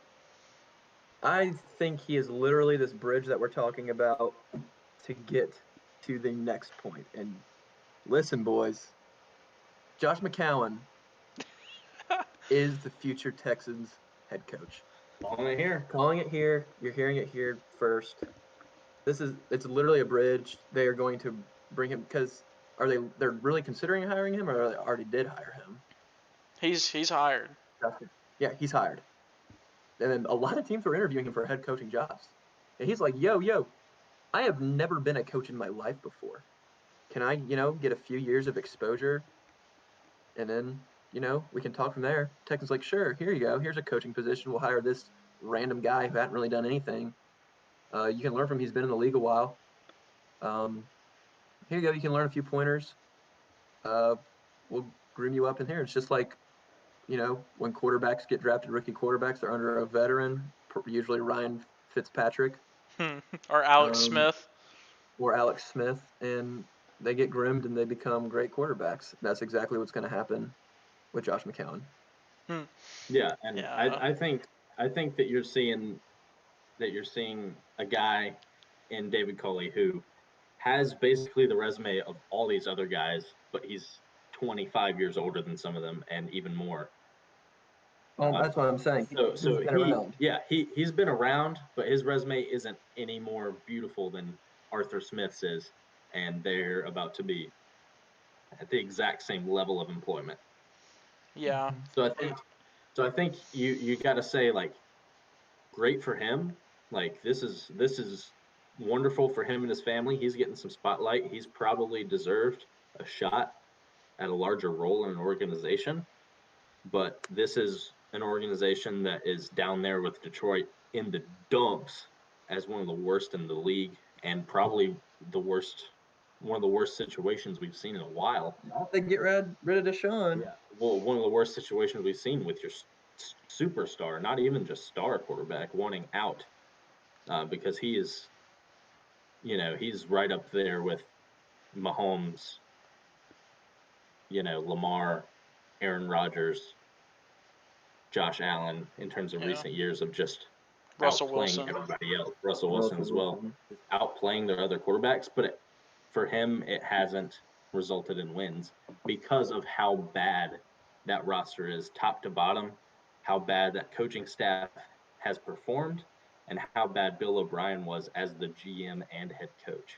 Speaker 4: I think he is literally this bridge that we're talking about to get to the next point. And listen, boys, Josh McCown is the future Texans head coach.
Speaker 2: Calling it here.
Speaker 4: Calling it here. You're hearing it here first. It's literally a bridge. They are going to bring him, because they're really considering hiring him, or they already did hire him?
Speaker 1: He's hired.
Speaker 4: Yeah, he's hired. And then a lot of teams were interviewing him for head coaching jobs. And he's like, yo, I have never been a coach in my life before. Can I, get a few years of exposure? And then, we can talk from there. Texans like, sure, here you go. Here's a coaching position. We'll hire this random guy who hadn't really done anything. You can learn from him. He's been in the league a while. Here you go. You can learn a few pointers. We'll groom you up in here. It's just like, when quarterbacks get drafted, rookie quarterbacks, they're under a veteran, usually Ryan Fitzpatrick.
Speaker 1: Or Alex Smith.
Speaker 4: Or Alex Smith, and they get groomed and they become great quarterbacks. That's exactly what's going to happen with Josh McCown.
Speaker 2: Yeah, and
Speaker 1: Yeah.
Speaker 2: I think that you're seeing a guy in David Culley who has basically the resume of all these other guys, but he's 25 years older than some of them, and even more.
Speaker 4: Well, that's what I'm saying.
Speaker 2: He's been around, but his resume isn't any more beautiful than Arthur Smith's is, and they're about to be at the exact same level of employment.
Speaker 1: Yeah.
Speaker 2: So I think you got to say, like, great for him. Like, this is wonderful for him and his family. He's getting some spotlight. He's probably deserved a shot at a larger role in an organization. But this is an organization that is down there with Detroit in the dumps as one of the worst in the league, and probably one of the worst situations we've seen in a while.
Speaker 4: They get rid of Deshaun.
Speaker 2: Yeah, well, one of the worst situations we've seen with your superstar, not even just star quarterback, wanting out, because he is, he's right up there with Mahomes, Lamar, Aaron Rodgers, Josh Allen in terms of recent years of just
Speaker 1: Russell
Speaker 2: outplaying
Speaker 1: Wilson.
Speaker 2: everybody else. Russell Wilson as well, outplaying their other quarterbacks. But for him, it hasn't resulted in wins because of how bad that roster is, top to bottom, how bad that coaching staff has performed, and how bad Bill O'Brien was as the GM and head coach.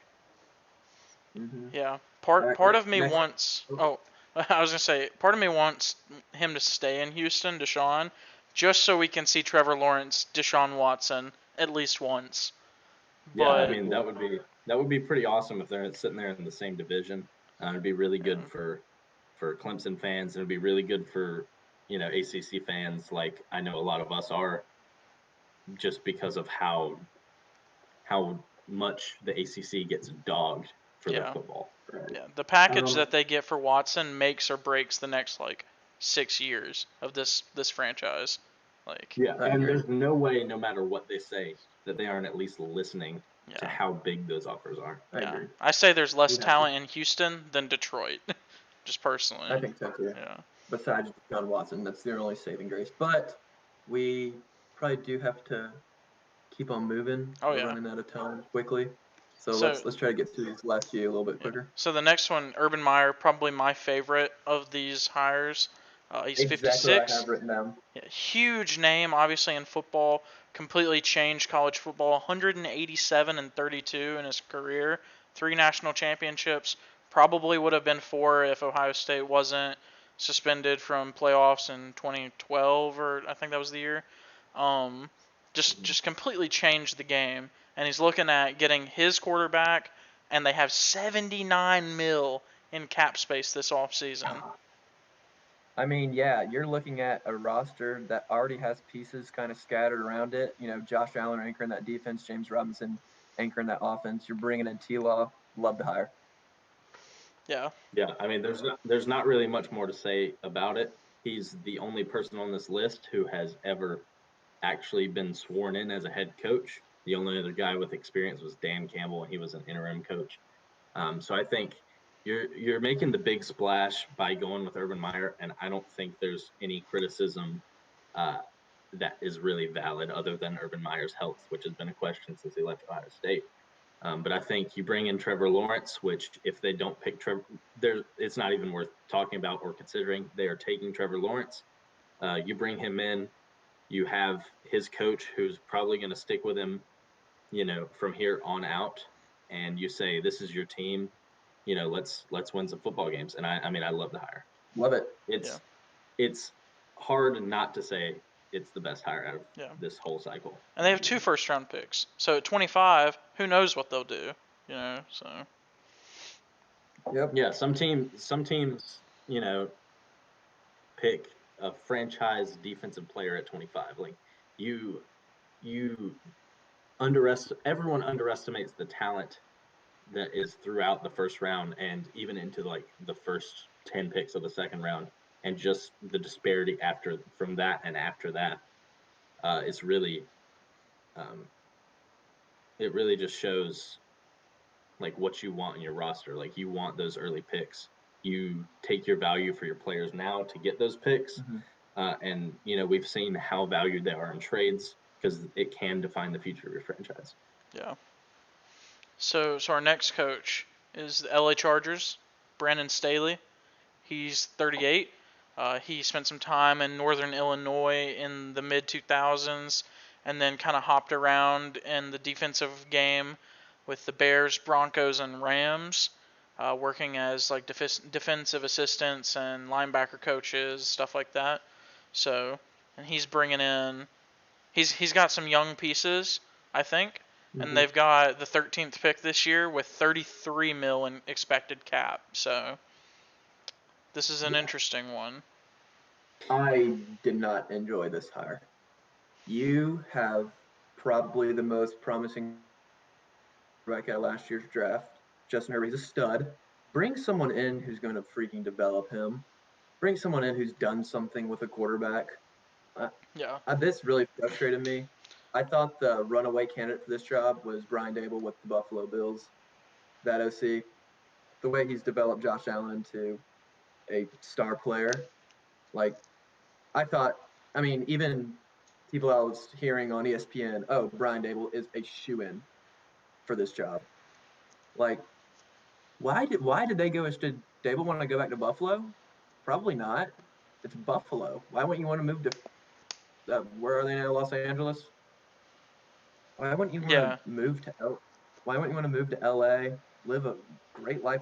Speaker 4: Mm-hmm.
Speaker 1: Yeah. Part of me wants. Oh, I was gonna say, part of me wants him to stay in Houston, Deshaun, just so we can see Trevor Lawrence, Deshaun Watson at least once.
Speaker 2: Yeah, I
Speaker 1: But
Speaker 2: mean that would be pretty awesome if they're sitting there in the same division. It'd be really good for Clemson fans, and it'd be really good for ACC fans, like I know a lot of us are, just because of how much the ACC gets dogged for their
Speaker 1: yeah,
Speaker 2: football.
Speaker 1: yeah, the package that they get for Watson makes or breaks the next like 6 years of this franchise. Like,
Speaker 2: Yeah,
Speaker 4: I
Speaker 2: and
Speaker 4: agree.
Speaker 2: there's no way, no matter what they say, that they aren't at least listening to
Speaker 1: yeah,
Speaker 2: how big those offers are.
Speaker 4: I
Speaker 1: yeah.
Speaker 4: agree.
Speaker 1: I say there's less
Speaker 4: You have
Speaker 1: talent in Houston than Detroit, just personally.
Speaker 4: I think so too.
Speaker 1: Yeah.
Speaker 4: Besides John Watson, that's their only saving grace. But we probably do have to keep on moving.
Speaker 1: Oh
Speaker 4: We're
Speaker 1: yeah.
Speaker 4: running out of time quickly. So,
Speaker 1: So
Speaker 4: let's try to get through these last few a little bit
Speaker 1: yeah.
Speaker 4: quicker.
Speaker 1: So the next one, Urban Meyer, probably my favorite of these hires. He's
Speaker 4: Exactly what I
Speaker 1: 56.
Speaker 4: have written down.
Speaker 1: Yeah, huge name, obviously in football. Completely changed college football. 187 and 32 in his career. 3 national championships. Probably would have been 4 if Ohio State wasn't suspended from playoffs in 2012, or I think that was the year. Just completely changed the game. And he's looking at getting his quarterback, and they have 79 mil in cap space this offseason.
Speaker 4: I mean, yeah, you're looking at a roster that already has pieces kind of scattered around it. You know, Josh Allen anchoring that defense, James Robinson anchoring that offense. You're bringing in T-Law. Love to hire.
Speaker 1: Yeah.
Speaker 2: Yeah, I mean, there's not really much more to say about it. He's the only person on this list who has ever actually been sworn in as a head coach. The only other guy with experience was Dan Campbell, and he was an interim coach. So I think you're making the big splash by going with Urban Meyer, and I don't think there's any criticism uh, that is really valid other than Urban Meyer's health, which has been a question since he left Ohio State. But I think you bring in Trevor Lawrence, which if they don't pick Trevor, it's not even worth talking about or considering. They are taking Trevor Lawrence. You bring him in. You have his coach, who's probably going to stick with him, from here on out. And you say, "This is your team. Let's win some football games." And I mean, I love the hire.
Speaker 4: Love it.
Speaker 1: Yeah.
Speaker 2: It's hard not to say it's the best hire out of
Speaker 1: Yeah.
Speaker 2: this whole cycle.
Speaker 1: And they have 2 first-round picks. So at 25, who knows what they'll do? So.
Speaker 4: Yep.
Speaker 2: Yeah, some teams, pick a franchise defensive player at 25. Like you everyone underestimates the talent that is throughout the first round and even into like the first 10 picks of the second round, and just the disparity from that and after that is really it really just shows like what you want in your roster. Like you want those early picks. You take your value for your players now to get those picks. And we've seen how valued they are in trades because it can define the future of your franchise.
Speaker 1: Yeah. So our next coach is the LA Chargers, Brandon Staley. He's 38. He spent some time in Northern Illinois in the mid 2000s, and then kind of hopped around in the defensive game with the Bears, Broncos, and Rams, working as like defensive assistants and linebacker coaches, stuff like that. So, and he's bringing in, he's got some young pieces, I think, and they've got the 13th pick this year with 33 mil in expected cap. So, this is an interesting one.
Speaker 4: I did not enjoy this hire. You have probably the most promising quarterback out of last year's draft. Justin Herbert's a stud. Bring someone in who's going to freaking develop him. Bring someone in who's done something with a quarterback.
Speaker 1: Yeah.
Speaker 4: This really frustrated me. I thought the runaway candidate for this job was Brian Dable with the Buffalo Bills. That OC, the way he's developed Josh Allen into a star player, like I thought. I mean, even people I was hearing on ESPN, oh, Brian Dable is a shoo-in for this job. Like, why did they go? Did Dable want to go back to Buffalo? Probably not. It's Buffalo. Why wouldn't you want to move to where are they now? Los Angeles. Why wouldn't you want
Speaker 1: Yeah.
Speaker 4: to move to Why wouldn't you want to move to LA? Live a great life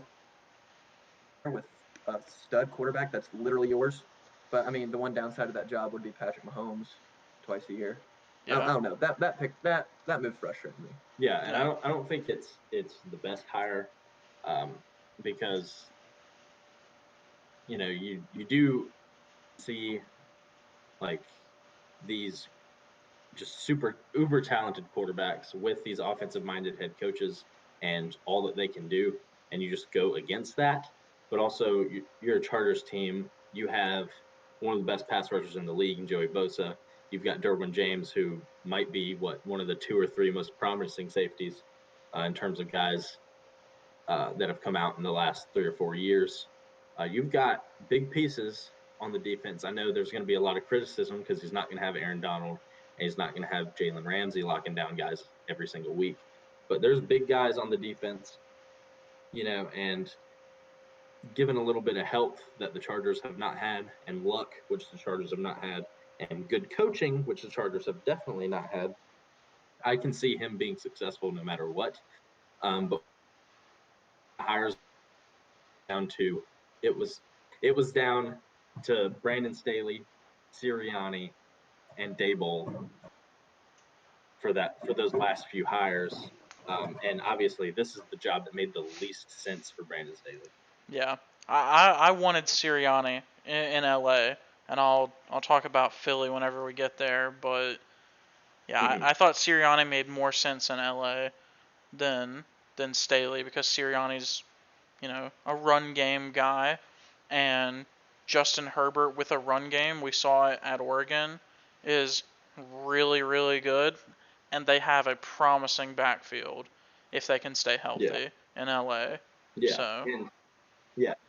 Speaker 4: with a stud quarterback that's literally yours. But I mean, the one downside of that job would be Patrick Mahomes twice a year. I
Speaker 1: Yeah.
Speaker 4: don't know. That move frustrated me.
Speaker 2: Yeah, and
Speaker 1: Yeah.
Speaker 2: I don't think it's the best hire, because you do see like these just super uber talented quarterbacks with these offensive minded head coaches and all that they can do, and you just go against that. But also, you're a Chargers team. You have one of the best pass rushers in the league, in Joey Bosa. You've got Derwin James, who might be one of the 2 or 3 most promising safeties in terms of guys that have come out in the last 3 or 4 years. You've got big pieces on the defense. I know there's going to be a lot of criticism because he's not going to have Aaron Donald and he's not going to have Jalen Ramsey locking down guys every single week. But there's big guys on the defense, and given a little bit of health that the Chargers have not had, and luck, which the Chargers have not had, and good coaching, which the Chargers have definitely not had, I can see him being successful no matter what. But hires down to it was down to Brandon Staley, Sirianni, and Daboll for those last few hires. And obviously, this is the job that made the least sense for Brandon Staley.
Speaker 1: Yeah. I wanted Sirianni in LA, and I'll talk about Philly whenever we get there. But yeah, I thought Sirianni made more sense in LA than Staley, because Sirianni's a run game guy, and Justin Herbert with a run game, we saw it at Oregon, is really, really good, and they have a promising backfield if they can stay healthy in LA.
Speaker 2: Yeah.
Speaker 1: So
Speaker 2: And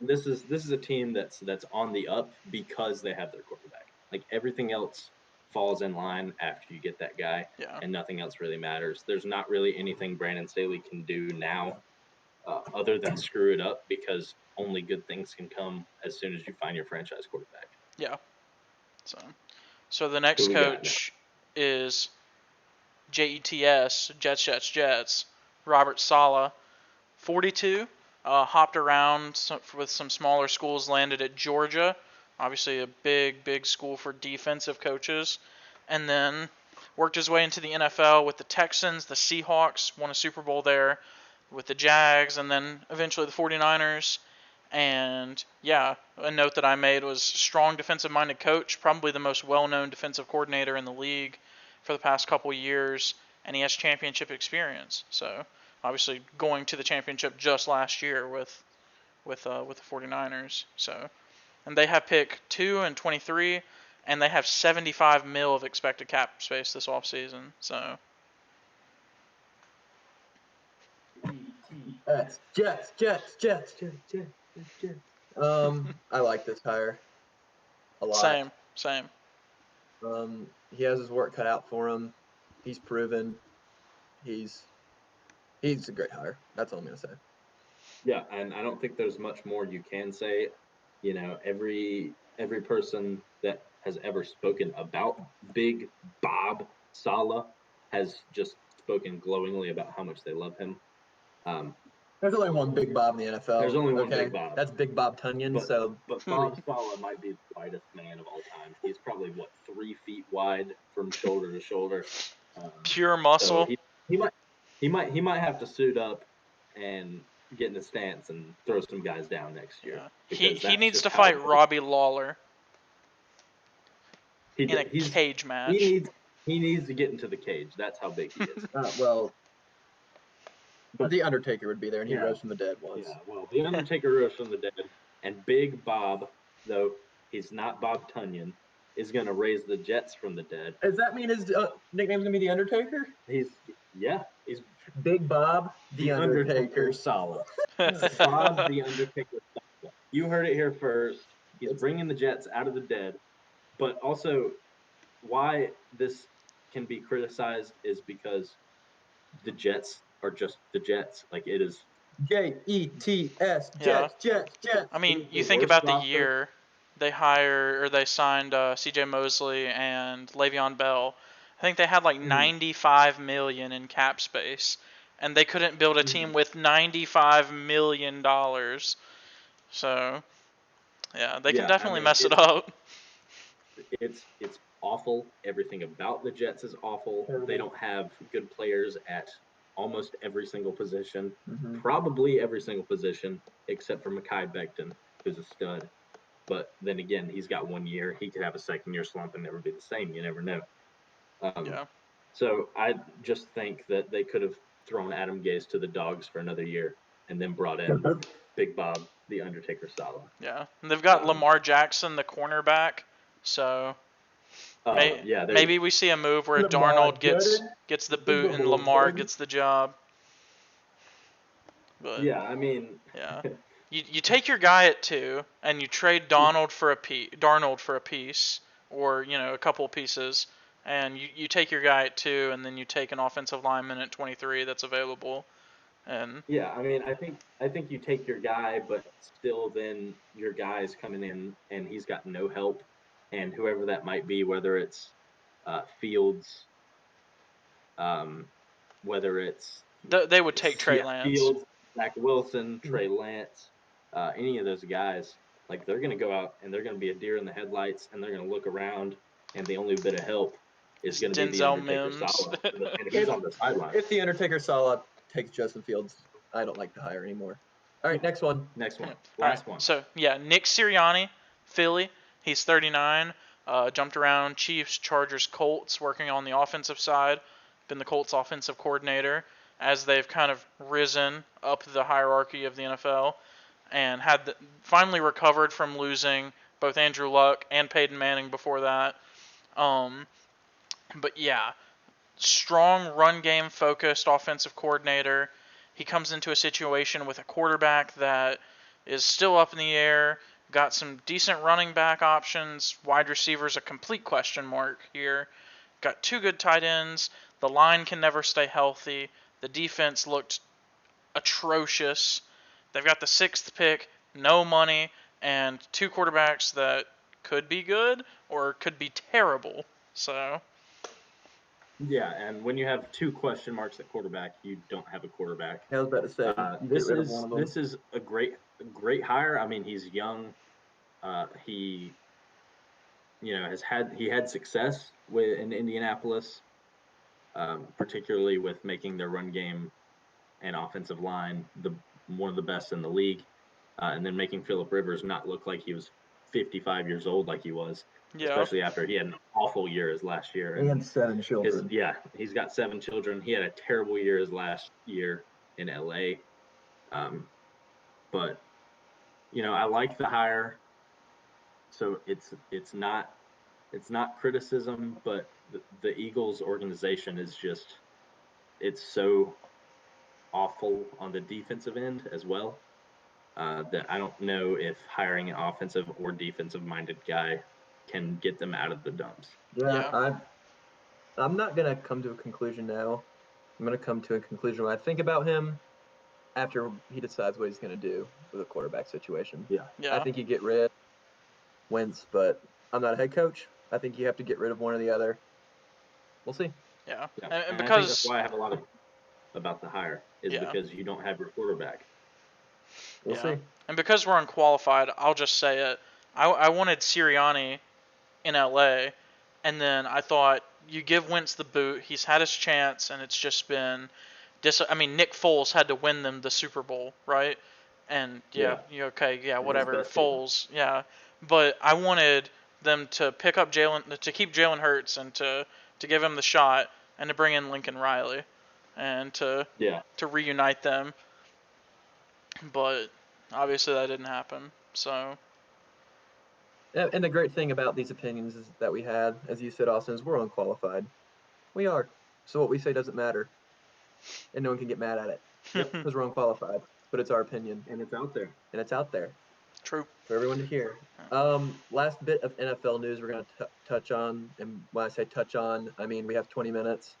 Speaker 2: this is a team that's on the up because they have their quarterback. Like, everything else falls in line after you get that guy,
Speaker 1: yeah,
Speaker 2: and nothing else really matters. There's not really anything Brandon Staley can do now other than screw it up, because only good things can come as soon as you find your franchise quarterback.
Speaker 1: yeah. So the next
Speaker 2: Who we got now?
Speaker 1: coach is Jets, Robert Saleh, 42. Hopped around with some smaller schools, landed at Georgia, obviously a big school for defensive coaches, and then worked his way into the NFL with the Texans, the Seahawks, won a Super Bowl there, with the Jags, and then eventually the 49ers. And yeah, a note that I made was strong defensive-minded coach, probably the most well-known defensive coordinator in the league for the past couple years, and he has championship experience. So obviously going to the championship just last year with the 49ers. So, and they have pick 2 and 23, and they have 75 mil of expected cap space this offseason. So
Speaker 4: Jets. I like this hire a lot.
Speaker 1: same.
Speaker 4: He has his work cut out for him. He's proven. He's a great hire. That's all I'm gonna say.
Speaker 2: Yeah, and I don't think there's much more you can say. Every person that has ever spoken about Big Bob Saleh has just spoken glowingly about how much they love him.
Speaker 4: There's only one Big Bob in the NFL.
Speaker 2: There's only one
Speaker 4: okay?
Speaker 2: Big Bob.
Speaker 4: That's Big Bob Tunyon.
Speaker 2: But Bob Saleh might be the widest man of all time. He's probably 3 feet wide from shoulder to shoulder.
Speaker 1: Pure muscle.
Speaker 2: So he might have to suit up and get in the stance and throw some guys down next year.
Speaker 1: Yeah. He needs to fight Robbie Lawler in a cage match.
Speaker 2: He needs to get into the cage. That's how big he is.
Speaker 4: But the Undertaker would be there, and he rose from the dead once.
Speaker 2: Yeah, well, the Undertaker rose from the dead, and Big Bob, though he's not Bob Tunyon, is going to raise the Jets from the dead.
Speaker 4: Does that mean his nickname's going to be the Undertaker?
Speaker 2: He's
Speaker 4: Big Bob, the Undertaker
Speaker 2: Saleh. Bob the Undertaker Saleh. You heard it here first. He's bringing the Jets out of the dead. But also, why this can be criticized is because the Jets are just the Jets. Like, it is
Speaker 4: Jets,
Speaker 1: Yeah.
Speaker 4: Jets.
Speaker 1: I mean,
Speaker 2: It is
Speaker 1: you
Speaker 2: the
Speaker 1: think
Speaker 2: worst
Speaker 1: about the
Speaker 2: roster.
Speaker 1: year they signed C.J. Mosley and Le'Veon Bell. I think they had like
Speaker 2: Mhm.
Speaker 1: 95 million in cap space, and they couldn't build a team with 95 million dollars. So, yeah, they can
Speaker 2: Yeah, I
Speaker 1: definitely
Speaker 2: mean,
Speaker 1: mess it up.
Speaker 2: it's awful. Everything about the Jets is awful.
Speaker 4: Terrible.
Speaker 2: They don't have good players at almost every single position,
Speaker 4: Mhm.
Speaker 2: probably every single position except for Mekhi Becton, who's a stud. But then again, he's got 1 year. He could have a second-year slump and never be the same. You never know.
Speaker 1: Yeah.
Speaker 2: So I just think that they could have thrown Adam Gase to the dogs for another year and then brought in Big Bob, the Undertaker Salah.
Speaker 1: Yeah. And they've got
Speaker 2: Um,
Speaker 1: Lamar Jackson, the cornerback. So
Speaker 2: yeah,
Speaker 1: maybe we see a move where
Speaker 4: Lamar
Speaker 1: Darnold gets
Speaker 4: Jackson.
Speaker 1: the boot and Lamar gets the job. But
Speaker 2: yeah. I mean,
Speaker 1: yeah. You take your guy at 2 and you trade Darnold for a piece, or a couple pieces, and you take your guy at 2 and then you take an offensive lineman at 23 that's available, and
Speaker 2: yeah. I mean, I think you take your guy, but still, then your guy's coming in and he's got no help, and whoever that might be, whether it's Fields, whether it's
Speaker 1: they would take Trey Lance.
Speaker 2: Fields, Zach Wilson, Trey Lance, any of those guys, like, they're going to go out and they're going to be a deer in the headlights, and they're going to look around, and the only bit of help is
Speaker 1: It's
Speaker 2: going to be the
Speaker 1: Denzel
Speaker 2: Undertaker
Speaker 1: Mims.
Speaker 2: Salah, and he's on the sideline.
Speaker 4: If the Undertaker Salah takes Justin Fields, I don't like the hire anymore. All right, next one.
Speaker 2: Next one,
Speaker 1: All
Speaker 2: last
Speaker 1: right.
Speaker 2: one.
Speaker 1: So yeah, Nick Sirianni, Philly. He's 39. Jumped around Chiefs, Chargers, Colts, working on the offensive side. Been the Colts offensive coordinator as they've kind of risen up the hierarchy of the NFL, and finally recovered from losing both Andrew Luck and Peyton Manning before that. But yeah, strong run game focused offensive coordinator. He comes into a situation with a quarterback that is still up in the air, got some decent running back options, wide receivers a complete question mark here. Got 2 good tight ends. The line can never stay healthy. The defense looked atrocious. They've got the 6th pick, no money, and 2 quarterbacks that could be good or could be terrible. So
Speaker 2: Yeah, and when you have 2 question marks at quarterback, you don't have a quarterback.
Speaker 4: I was about to say, you get rid of one of them.
Speaker 2: This is a great hire. I mean, he's young. He had success in Indianapolis, particularly with making their run game and offensive line one of the best in the league, and then making Phillip Rivers not look like he was 55 years old like he was,
Speaker 1: yeah,
Speaker 2: especially after he had an awful year his last year.
Speaker 4: And 7 children.
Speaker 2: He's got 7 children. He had a terrible year his last year in LA. But I like the hire. So it's not criticism, but the Eagles organization is just, it's so awful on the defensive end as well, that I don't know if hiring an offensive or defensive minded guy can get them out of the dumps.
Speaker 4: Yeah. I'm not gonna come to a conclusion now. I'm gonna come to a conclusion when I think about him after he decides what he's gonna do with a quarterback situation.
Speaker 2: Yeah.
Speaker 1: yeah.
Speaker 4: I think you get rid of Wentz, but I'm not a head coach. I think you have to get rid of one or the other. We'll see.
Speaker 1: Yeah,
Speaker 2: Yeah.
Speaker 1: and
Speaker 2: And I think
Speaker 1: because
Speaker 2: that's why I have a lot of about the hire is because you don't have your quarterback.
Speaker 4: We'll see.
Speaker 1: And because we're unqualified, I'll just say it. I wanted Sirianni in LA, and then I thought you give Wentz the boot. He's had his chance, and it's just been Nick Foles had to win them the Super Bowl, right? And whatever, Foles, yeah. But I wanted them to pick up to keep Jalen Hurts, and to give him the shot, and to bring in Lincoln Riley, and to reunite them. But obviously that didn't happen. So
Speaker 4: And the great thing about these opinions is that we had, as you said, Austin, is we're unqualified. We are. So what we say doesn't matter. And no one can get mad at it. Because we're unqualified. But it's our opinion.
Speaker 2: And it's out there.
Speaker 1: True.
Speaker 4: for everyone to hear. Last bit of NFL news we're going to touch on, and when I say touch on, I mean we have 20 minutes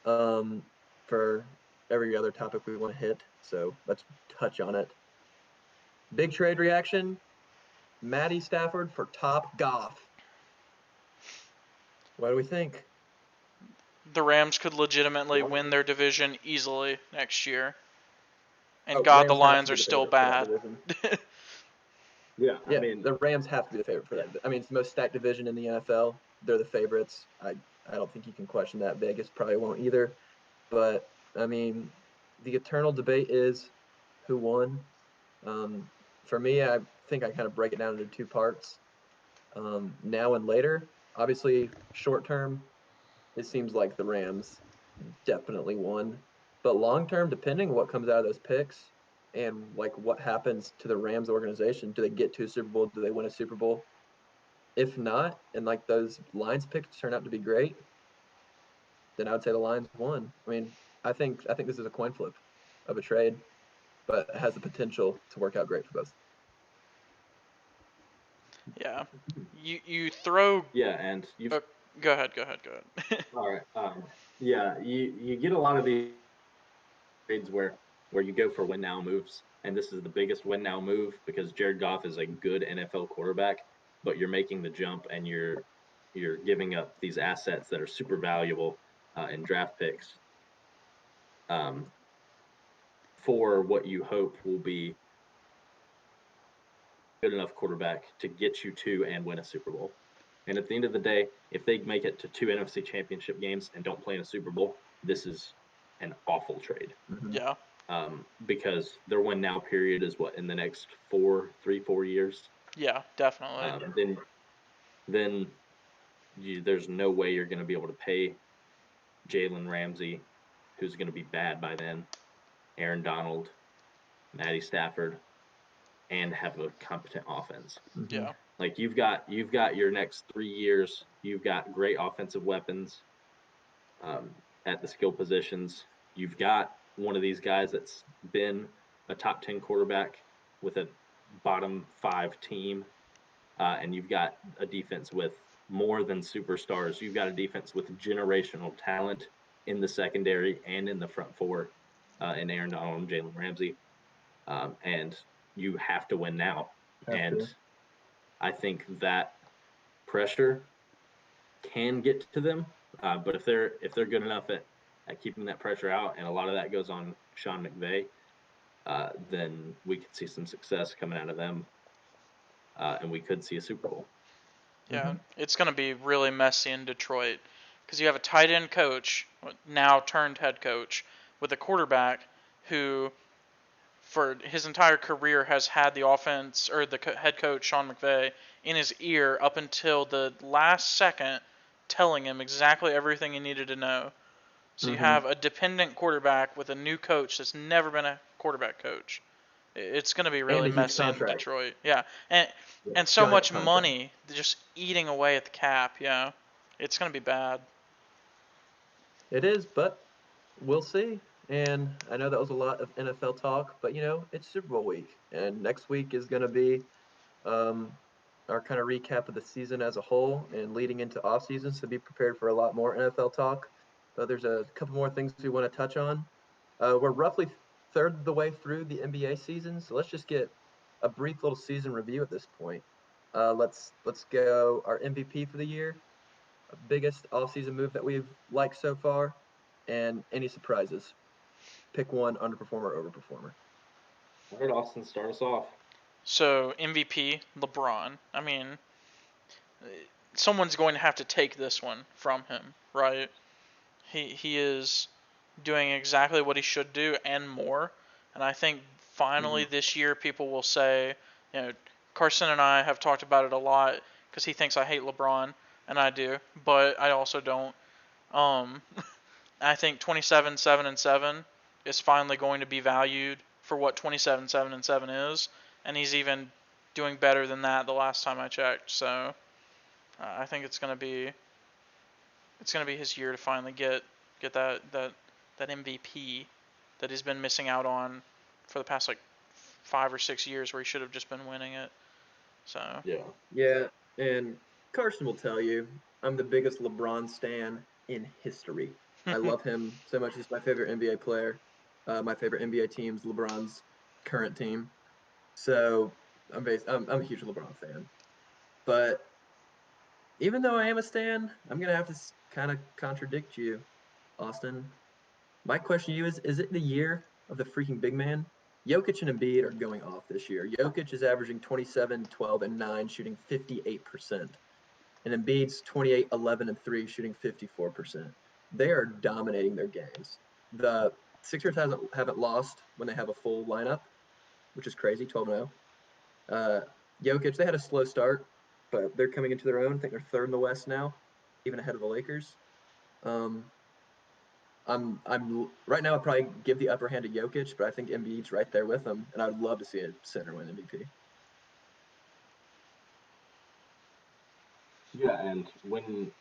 Speaker 4: for every other topic we want to hit, so let's touch on it. Big trade reaction, Matty Stafford for Top Goff. What do we think?
Speaker 1: The Rams could legitimately win their division easily next year. And God,
Speaker 4: Rams
Speaker 1: the
Speaker 4: have
Speaker 1: Lions
Speaker 4: to be
Speaker 1: are
Speaker 4: the
Speaker 1: still
Speaker 4: favorite for that
Speaker 1: bad.
Speaker 4: division.
Speaker 2: Yeah,
Speaker 4: Yeah,
Speaker 2: I mean,
Speaker 4: the Rams have to be the favorite for that. I mean, it's the most stacked division in the NFL. They're the favorites. I don't think you can question that. Vegas probably won't either. But I mean, the eternal debate is who won. For me, I think I kind of break it down into two parts. Now and later, obviously, short term, it seems like the Rams definitely won. But long term, depending what comes out of those picks and like what happens to the Rams organization, do they get to a Super Bowl? Do they win a Super Bowl? If not, and like those Lions picks turn out to be great, then I would say the Lions won. I mean, I think this is a coin flip of a trade, but it has the potential to work out great for both.
Speaker 1: Yeah. You throw.
Speaker 2: yeah, and you've
Speaker 1: Go ahead.
Speaker 2: all right. Yeah, you get a lot of these trades where you go for win now moves, and this is the biggest win now move because Jared Goff is a good NFL quarterback, but you're making the jump and you're giving up these assets that are super valuable in draft picks um, for what you hope will be good enough quarterback to get you to and win a Super Bowl. And at the end of the day, if they make it to 2 NFC Championship games and don't play in a Super Bowl, this is an awful trade.
Speaker 4: Mm-hmm.
Speaker 1: Yeah.
Speaker 2: Because their win now period is what in the next 4 years.
Speaker 1: Yeah, definitely.
Speaker 2: Then there's no way you're going to be able to pay Jalen Ramsey, who's going to be bad by then, Aaron Donald, Matty Stafford, and have a competent offense.
Speaker 4: Mm-hmm.
Speaker 1: Yeah.
Speaker 2: Like you've got your next 3 years. You've got great offensive weapons at the skill positions. You've got one of these guys that's been a top 10 quarterback with a bottom 5 team, and you've got a defense with more than superstars. You've got a defense with generational talent in the secondary and in the front four, in Aaron Donald and Jalen Ramsey, and you have to win now. I think that pressure can get to them, but if they're good enough at keeping that pressure out, and a lot of that goes on Sean McVay, then we could see some success coming out of them, and we could see a Super Bowl.
Speaker 1: Yeah, it's going to be really messy in Detroit because you have a tight end coach, now turned head coach, with a quarterback who, for his entire career, has had the offense or the head coach Sean McVay in his ear up until the last second, telling him exactly everything he needed to know. So you have a dependent quarterback with a new coach that's never been a quarterback coach. It's going to be really messy in Detroit. Yeah, and so much money just eating away at the cap. Yeah, it's going to be bad.
Speaker 4: It is, but we'll see. And I know that was a lot of NFL talk, but it's Super Bowl week, and next week is going to be our kind of recap of the season as a whole and leading into off season. So be prepared for a lot more NFL talk. There's a couple more things we want to touch on. We're roughly third of the way through the NBA season, so let's just get a brief little season review at this point. Let's go our MVP for the year, biggest offseason move that we've liked so far, and any surprises. Pick one, underperformer, overperformer.
Speaker 2: All right, Austin, start us off.
Speaker 1: So MVP, LeBron. I mean, someone's going to have to take this one from him, right? He is doing exactly what he should do and more. And I think finally this year people will say, Carson and I have talked about it a lot because he thinks I hate LeBron, and I do, but I also don't. I think 27, 7, and 7 is finally going to be valued for what 27, 7, and 7 is, and he's even doing better than that the last time I checked. So I think it's gonna be his year to finally get that MVP that he's been missing out on for the past like 5 or 6 years where he should have just been winning it. So
Speaker 4: Yeah, and Carson will tell you I'm the biggest LeBron stan in history. I love him so much. He's my favorite NBA player. My favorite NBA team's LeBron's current team. So I'm a huge LeBron fan. But even though I am a stan, I'm gonna have to kind of contradict you, Austin. My question to you is it the year of the freaking big man? Jokic and Embiid are going off this year. Jokic is averaging 27, 12, and 9, shooting 58%. And Embiid's 28, 11, and 3, shooting 54%. They are dominating their games. The Sixers haven't lost when they have a full lineup, which is crazy, 12-0. Jokic, they had a slow start, but they're coming into their own. I think they're third in the West now, even ahead of the Lakers. I'm right now. I'd probably give the upper hand to Jokic, but I think Embiid's right there with him, and I'd love to see a center win MVP.
Speaker 2: Yeah, and when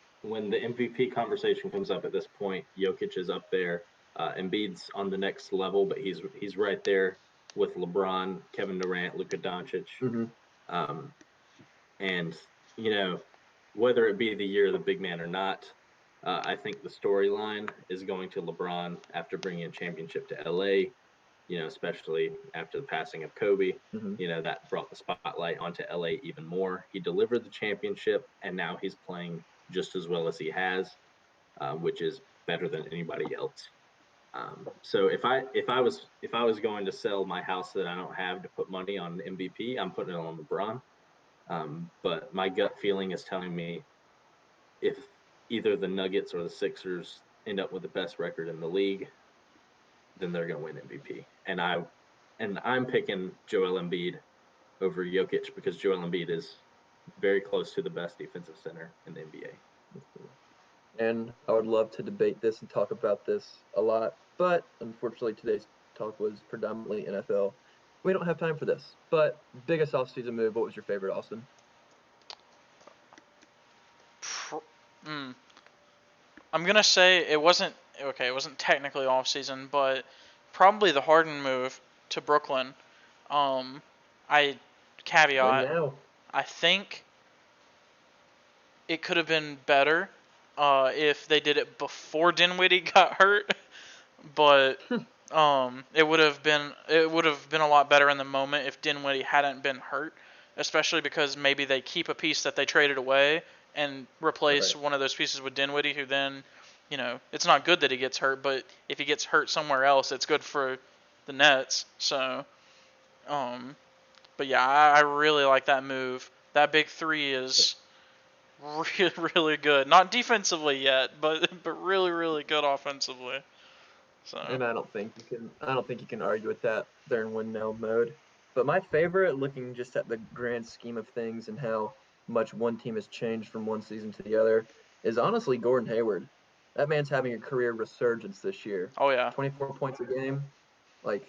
Speaker 2: the MVP conversation comes up at this point, Jokic is up there. Embiid's on the next level, but he's right there with LeBron, Kevin Durant, Luka Doncic.
Speaker 4: Mm-hmm.
Speaker 2: And whether it be the year of the big man or not, I think the storyline is going to LeBron after bringing a championship to LA. Especially after the passing of Kobe,
Speaker 4: Mm-hmm.
Speaker 2: that brought the spotlight onto LA even more. He delivered the championship, and now he's playing just as well as he has, which is better than anybody else. So if I was going to sell my house that I don't have to put money on MVP, I'm putting it on LeBron. But my gut feeling is telling me if either the Nuggets or the Sixers end up with the best record in the league, then they're going to win MVP. And I'm picking Joel Embiid over Jokic because Joel Embiid is very close to the best defensive center in the NBA.
Speaker 4: And I would love to debate this and talk about this a lot, but unfortunately today's talk was predominantly NFL. We don't have time for this. But biggest offseason move, what was your favorite, Austin?
Speaker 1: I'm gonna say it wasn't okay. It wasn't technically off season, but probably the Harden move to Brooklyn. I caveat.
Speaker 4: Win now.
Speaker 1: I think it could have been better if they did it before Dinwiddie got hurt, but it would have been a lot better in the moment if Dinwiddie hadn't been hurt, especially because maybe they keep a piece that they traded away and replace one of those pieces with Dinwiddie, who then, it's not good that he gets hurt, but if he gets hurt somewhere else, it's good for the Nets. So, but yeah, I really like that move. That big three is really, really good. Not defensively yet, but really, really good offensively. So.
Speaker 4: And I don't think you can argue with that. They're in win now mode. But my favorite, looking just at the grand scheme of things and how much one team has changed from one season to the other, is honestly Gordon Hayward. That man's having a career resurgence this year.
Speaker 1: Oh yeah.
Speaker 4: 24 points a game. Like,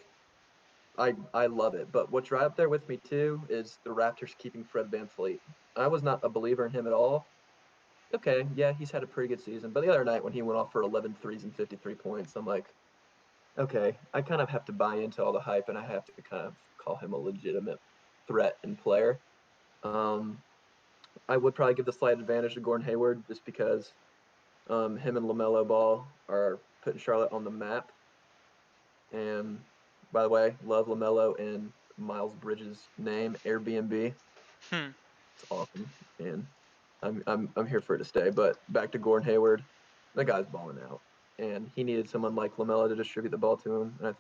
Speaker 4: I love it. But what's right up there with me too is the Raptors keeping Fred VanVleet. I was not a believer in him at all. Okay, yeah, he's had a pretty good season. But the other night when he went off for 11 threes and 53 points, I'm like, okay, I kind of have to buy into all the hype, and I have to kind of call him a legitimate threat and player. I would probably give the slight advantage to Gordon Hayward just because him and LaMelo Ball are putting Charlotte on the map. And by the way, love LaMelo and Miles Bridges' name, Airbnb. It's awesome, and I'm here for it to stay. But back to Gordon Hayward, the guy's balling out, and he needed someone like LaMelo to distribute the ball to him, and I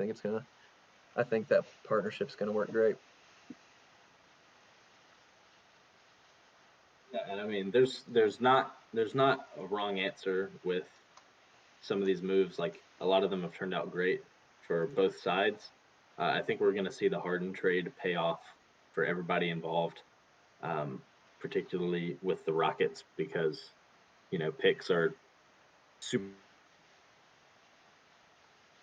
Speaker 4: think that partnership's gonna work great.
Speaker 2: Yeah, and I mean, there's not a wrong answer with some of these moves. Like a lot of them have turned out great for both sides. I think we're going to see the Harden trade pay off for everybody involved, particularly with the Rockets because picks are super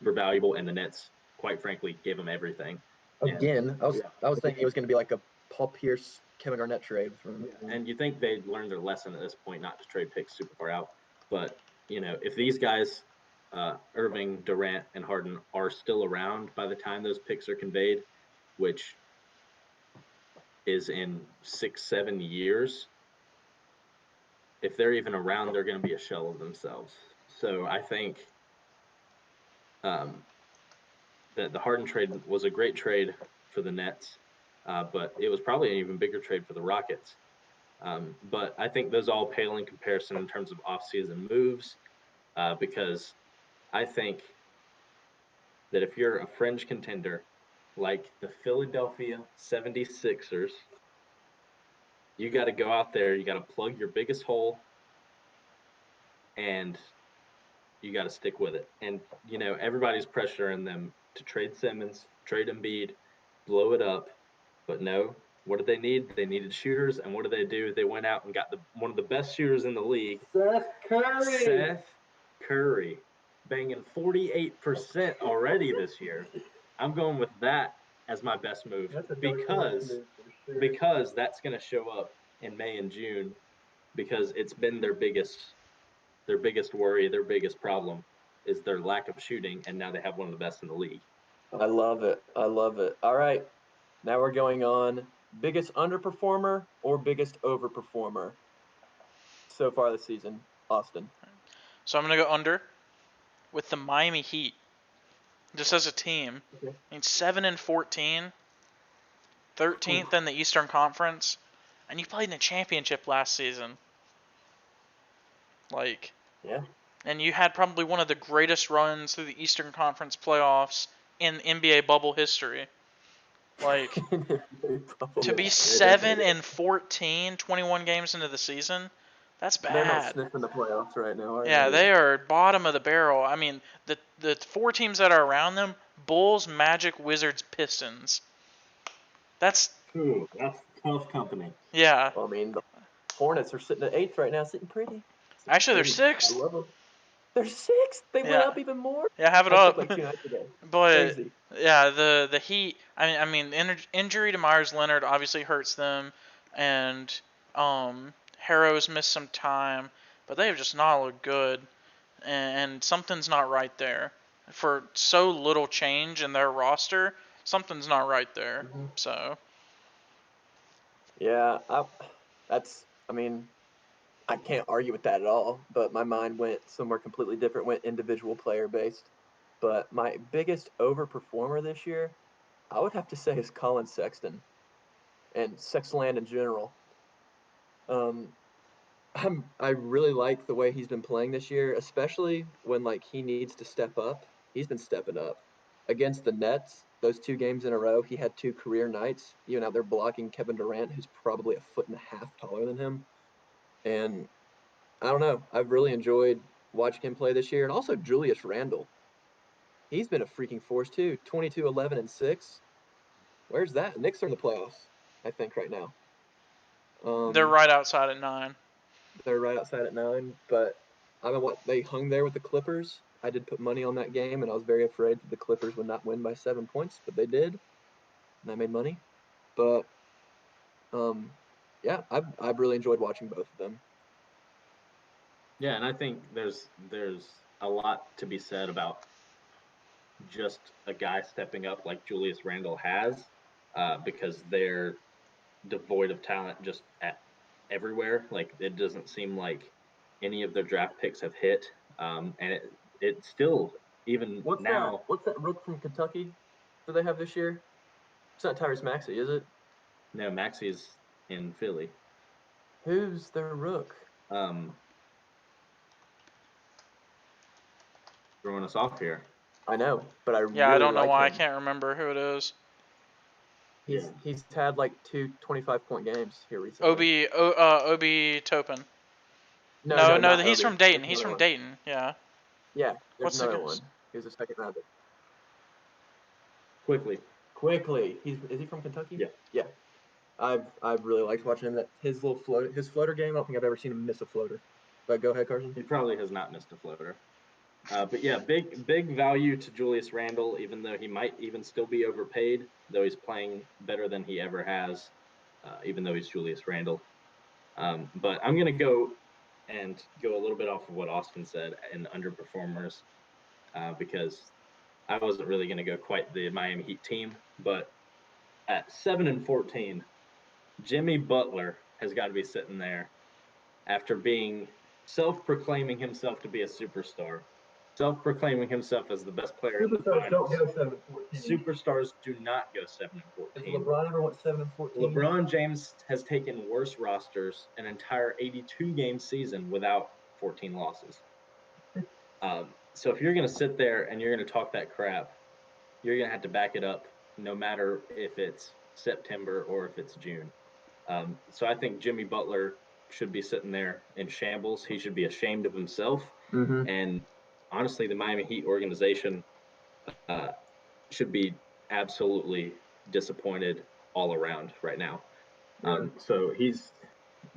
Speaker 2: valuable, and the Nets, quite frankly, gave them everything.
Speaker 4: Again, I was thinking it was going to be like a Paul Pierce, Kevin Garnett trade.
Speaker 2: And you think they'd learned their lesson at this point, not to trade picks super far out. But if these guys, Irving, Durant, and Harden, are still around by the time those picks are conveyed, which is in 6-7 years, if they're even around, they're going to be a shell of themselves. So I think that the Harden trade was a great trade for the Nets, but it was probably an even bigger trade for the Rockets. But I think those all pale in comparison in terms of offseason moves, because I think that if you're a fringe contender like the Philadelphia 76ers, you got to go out there, you got to plug your biggest hole, and you got to stick with it. And, everybody's pressuring them to trade Simmons, trade Embiid, blow it up. But no, what did they need? They needed shooters. And what did they do? They went out and got one of the best shooters in the league, Seth Curry, banging 48% already this year. I'm going with that as my best move because that's going to show up in May and June, because it's been their biggest worry, their biggest problem is their lack of shooting, and now they have one of the best in the league.
Speaker 4: I love it. All right, now we're going on biggest underperformer or biggest overperformer so far this season. Austin.
Speaker 1: So I'm going to go under with the Miami Heat. Just as a team.
Speaker 4: Okay.
Speaker 1: I mean, 7-14, 13th in the Eastern Conference, and you played in a championship last season.
Speaker 4: Yeah.
Speaker 1: And you had probably one of the greatest runs through the Eastern Conference playoffs in NBA bubble history. To be 7-14, 21 games into the season, that's bad.
Speaker 4: They're not sniffing the playoffs right now, are
Speaker 1: Yeah,
Speaker 4: they?
Speaker 1: they are bottom of the barrel. I mean, the four teams that are around them: Bulls, Magic, Wizards, Pistons. That's
Speaker 2: tough company.
Speaker 1: Yeah.
Speaker 4: Well, I mean, the Hornets are sitting at 8th right now, sitting pretty.
Speaker 1: Actually, they're 6th.
Speaker 4: I love them. They're 6th. They went up even more.
Speaker 1: Yeah, have it
Speaker 4: I
Speaker 1: up.
Speaker 4: checked like 2 nights ago.
Speaker 1: But
Speaker 4: Crazy.
Speaker 1: yeah, the Heat. I mean, injury to Myers Leonard obviously hurts them, and Harrow's missed some time, but they have just not looked good, and something's not right there. For so little change in their roster, something's not right there.
Speaker 4: Mhm.
Speaker 1: So
Speaker 4: Yeah, I mean, I can't argue with that at all, but my mind went somewhere completely different, went individual player based. But my biggest overperformer this year, I would have to say, is Colin Sexton and Sexland in general. I really like the way he's been playing this year, especially when he needs to step up. He's been stepping up. Against the Nets, those 2 games in a row, he had 2 career nights, even out there blocking Kevin Durant, who's probably a foot and a half taller than him. And I don't know, I've really enjoyed watching him play this year. And also Julius Randle. He's been a freaking force too. 22, 11, and 6. Where's that? Knicks are in the playoffs, I think, right now.
Speaker 1: they're right outside at 9.
Speaker 4: They're right outside at 9, but they hung there with the Clippers. I did put money on that game, and I was very afraid that the Clippers would not win by 7 points, but they did, and I made money. But yeah, I've really enjoyed watching both of them.
Speaker 2: Yeah, and I think there's a lot to be said about just a guy stepping up like Julius Randle has, because they're devoid of talent just everywhere. Like, it doesn't seem like any of their draft picks have hit, and it still even now.
Speaker 4: What's that rook from Kentucky do they have this year? It's not Tyrese Maxey, is it?
Speaker 2: No, Maxey's in Philly.
Speaker 4: Who's their rook?
Speaker 2: Throwing us off here.
Speaker 4: I know, but
Speaker 1: I don't know why. I can't remember who it is.
Speaker 4: He's had 2 25-point games here recently.
Speaker 1: Obi Toppin. No, he's from Dayton. He's from Dayton. Yeah.
Speaker 4: Yeah, there's
Speaker 1: What's
Speaker 4: another one. He was a second rounder.
Speaker 2: Quickly.
Speaker 4: Is he from Kentucky?
Speaker 2: Yeah.
Speaker 4: Yeah. I've really liked watching him. His floater game. I don't think I've ever seen him miss a floater. But go ahead, Carson.
Speaker 2: He probably has not missed a floater. But yeah, big value to Julius Randle, even though he might even still be overpaid, though he's playing better than he ever has, even though he's Julius Randle. But I'm going to go a little bit off of what Austin said in underperformers, because I wasn't really going to go quite the Miami Heat team, but at 7-14, Jimmy Butler has got to be sitting there after being self-proclaiming himself to be a superstar, self-proclaiming himself as the best player in the
Speaker 4: Superstars don't
Speaker 2: finals.
Speaker 4: go 7-14.
Speaker 2: Superstars do not go 7 and
Speaker 4: Has
Speaker 2: 14.
Speaker 4: LeBron ever went 7-14?
Speaker 2: LeBron James has taken worse rosters an entire 82-game season without 14 losses. So if you're going to sit there and you're going to talk that crap, you're going to have to back it up no matter if it's September or if it's June. So I think Jimmy Butler should be sitting there in shambles. He should be ashamed of himself.
Speaker 4: Mm-hmm.
Speaker 2: And honestly, the Miami Heat organization should be absolutely disappointed all around right now. So he's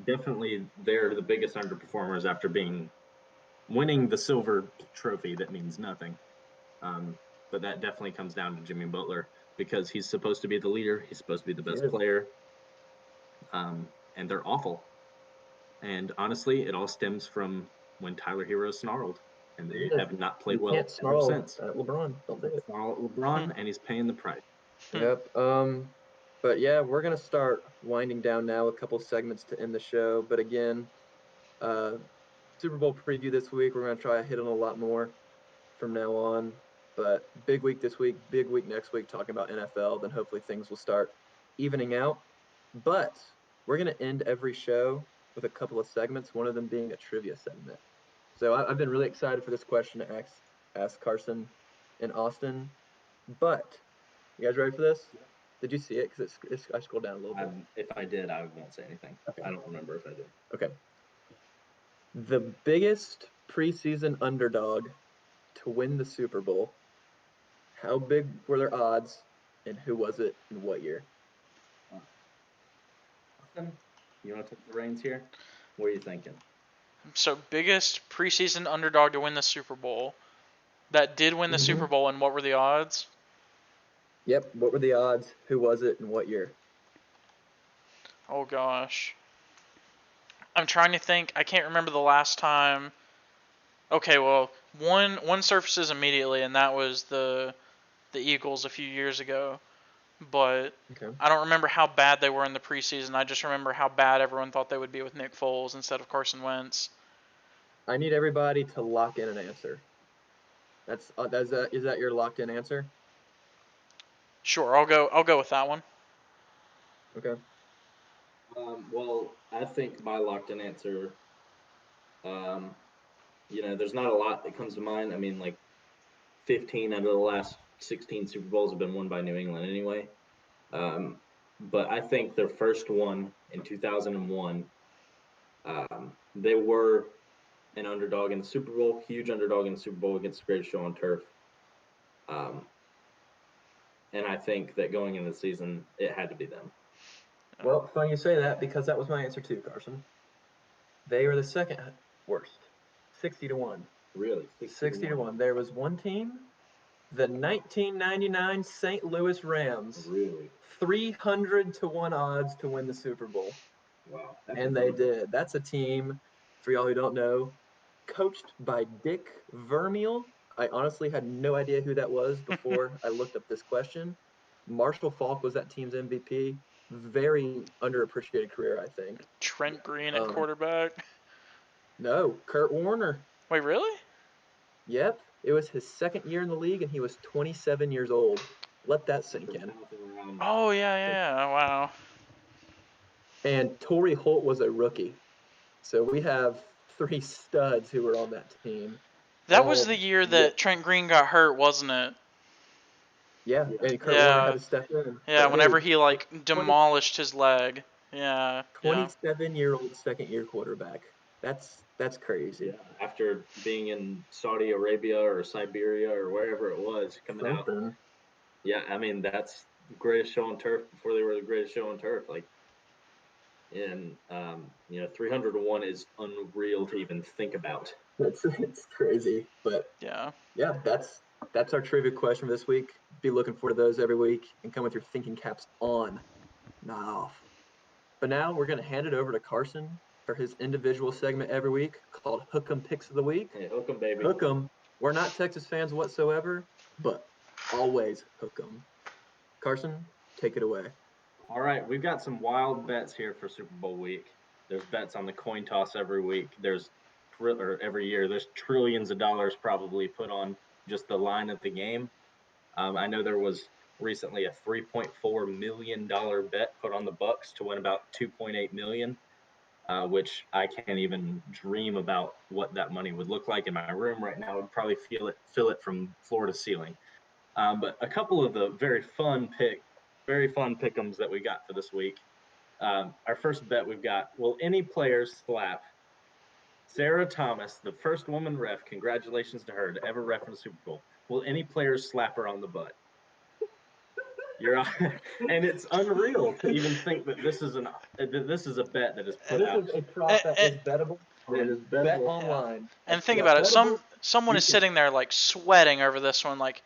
Speaker 2: definitely they're the biggest underperformers after winning the silver trophy that means nothing. But that definitely comes down to Jimmy Butler because he's supposed to be the leader. He's supposed to be the best player. And they're awful. And honestly, it all stems from when Tyler Hero snarled, and they have not played well ever since.
Speaker 4: LeBron, don't do it.
Speaker 2: Snarl at LeBron, and he's paying the price.
Speaker 4: Yep. But yeah, we're gonna start winding down now. A couple segments to end the show. But again, Super Bowl preview this week. We're gonna try to hit on a lot more from now on. But big week this week, big week next week, talking about NFL. Then hopefully things will start evening out. But we're gonna end every show with a couple of segments. One of them being a trivia segment. So I've been really excited for this question to ask Carson and Austin. But you guys ready for this? Did you see it? Because I scrolled down a little bit.
Speaker 2: If I did, I won't say anything. Okay. I don't remember if I did.
Speaker 4: Okay. The biggest preseason underdog to win the Super Bowl. How big were their odds, and who was it, and what year?
Speaker 2: Austin, you want to take the reins here? What are you thinking?
Speaker 1: So biggest preseason underdog to win the Super Bowl. That did win the Super Bowl, and what were the odds?
Speaker 4: Yep. What were the odds? Who was it, and what year?
Speaker 1: Oh gosh. I'm trying to think. I can't remember the last time. Okay, well, one surfaces immediately, and that was the Eagles a few years ago. But I don't remember how bad they were in the preseason. I just remember how bad everyone thought they would be with Nick Foles instead of Carson Wentz.
Speaker 4: I need everybody to lock in an answer. Is that your locked in answer?
Speaker 1: Sure, I'll go with that one.
Speaker 4: Okay.
Speaker 2: Well, I think my locked in answer, there's not a lot that comes to mind. I mean, like 15 out of the last 16 Super Bowls have been won by New England anyway. But I think their first one in 2001, they were an underdog in the Super Bowl, huge underdog in the Super Bowl against the greatest show on turf. And I think that going into the season, it had to be them.
Speaker 4: Well, funny you say that because that was my answer too, Carson. They were the second worst, 60-1.
Speaker 2: Really?
Speaker 4: 60-1. There was one team, the 1999 St. Louis Rams.
Speaker 2: Really?
Speaker 4: 300-1 odds to win the Super Bowl.
Speaker 2: Wow.
Speaker 4: And they did. That's a team, for y'all who don't know, coached by Dick Vermeil. I honestly had no idea who that was before I looked up this question. Marshall Faulk was that team's MVP. Very underappreciated career, I think.
Speaker 1: Trent Green at quarterback.
Speaker 4: No, Kurt Warner.
Speaker 1: Wait, really?
Speaker 4: Yep. It was his second year in the league, and he was 27 years old. Let that sink in.
Speaker 1: Oh, yeah. Wow.
Speaker 4: And Torrey Holt was a rookie. So we have 3 studs who were on that team.
Speaker 1: That was the year that Trent Green got hurt, wasn't it?
Speaker 4: Yeah, and Kurt Warner had to step in.
Speaker 1: Yeah, whenever he demolished his leg. Yeah.
Speaker 4: 27-year-old second-year quarterback. That's crazy.
Speaker 2: Yeah, after being in Saudi Arabia or Siberia or wherever it was, coming out. Yeah, I mean that's the greatest show on turf before they were the greatest show on turf. And 300-1 is unreal to even think about.
Speaker 4: It's crazy, but yeah, that's our trivia question for this week. Be looking forward to those every week and come with your thinking caps on, not off. But now we're gonna hand it over to Carson for his individual segment every week called Hook 'em Picks of the Week.
Speaker 2: Hey, hook 'em, baby.
Speaker 4: Hook 'em. We're not Texas fans whatsoever, but always hook 'em. Carson, take it away.
Speaker 2: All right, we've got some wild bets here for Super Bowl week. There's bets on the coin toss every week. Or every year. There's trillions of dollars probably put on just the line of the game. I know there was recently a $3.4 million bet put on the Bucks to win about $2.8 million, which I can't even dream about what that money would look like in my room right now. I'd probably fill it from floor to ceiling. But a couple of the very fun pick'ems that we got for this week. Our first bet we've got: will any players slap Sarah Thomas, the first woman ref? Congratulations to her to ever ref in the Super Bowl. Will any players slap her on the butt? And it's unreal to even think that this is a bet that is put
Speaker 4: This
Speaker 2: out.
Speaker 4: is a prop that is bettable.
Speaker 2: That is
Speaker 4: Bet
Speaker 2: bettable.
Speaker 4: online.
Speaker 1: And think
Speaker 4: What's
Speaker 1: about it.
Speaker 4: bettable?
Speaker 1: Someone
Speaker 2: You
Speaker 1: is
Speaker 2: can-
Speaker 1: sitting there like sweating over this one. Like,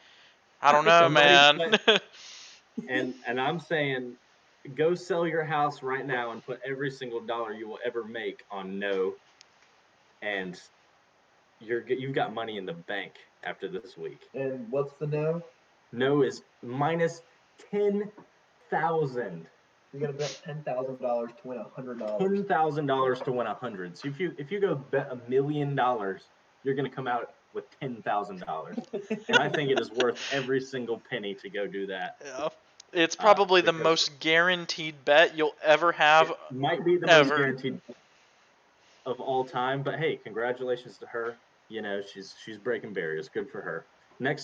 Speaker 1: I don't know, man.
Speaker 2: And I'm saying, go sell your house right now and put every single dollar you will ever make on no, and you've got money in the bank after this week.
Speaker 4: And what's the no?
Speaker 2: No is minus 10,000.
Speaker 4: You gotta bet $10,000 to win $100.
Speaker 2: $10,000 to win 100. So if you go bet $1 million, you're going to come out with $10,000, and I think it is worth every single penny to go do that.
Speaker 1: Yeah. It's probably the
Speaker 2: because
Speaker 1: most guaranteed bet you'll ever have.
Speaker 2: It might be the most
Speaker 1: ever.
Speaker 2: guaranteed of all time, but hey, congratulations to her. You know, she's breaking barriers. Good for her.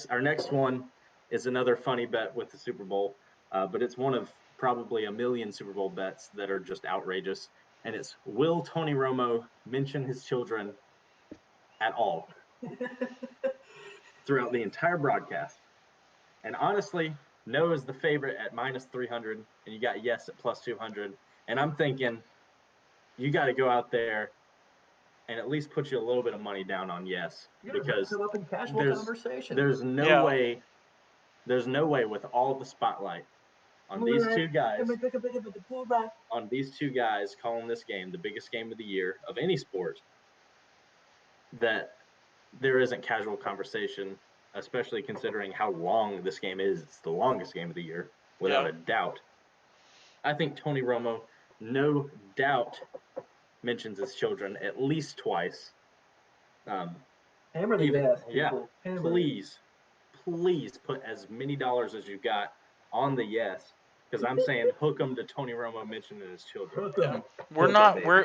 Speaker 2: Our next one is another funny bet with the Super Bowl, but it's one of probably a million Super Bowl bets that are just outrageous. And it's: will Tony Romo mention his children at all throughout the entire broadcast? And honestly, no is the favorite at minus 300, and you got yes at plus 200. And I'm thinking, you got to go out there and at least put you a little bit of money down on yes, because
Speaker 4: come up in casual conversation.
Speaker 2: there's no way with all the spotlight on these two guys calling this game the biggest game of the year of any sport, that there isn't casual conversation, especially considering how long this game is. It's the longest game of the year, without a doubt. I think Tony Romo, no doubt, mentions his children at least twice.
Speaker 4: Hammer the gas,
Speaker 2: people. Yeah, please put as many dollars as you got on the yes, because I'm saying hook them to Tony Romo mentioning his children.
Speaker 1: Yeah.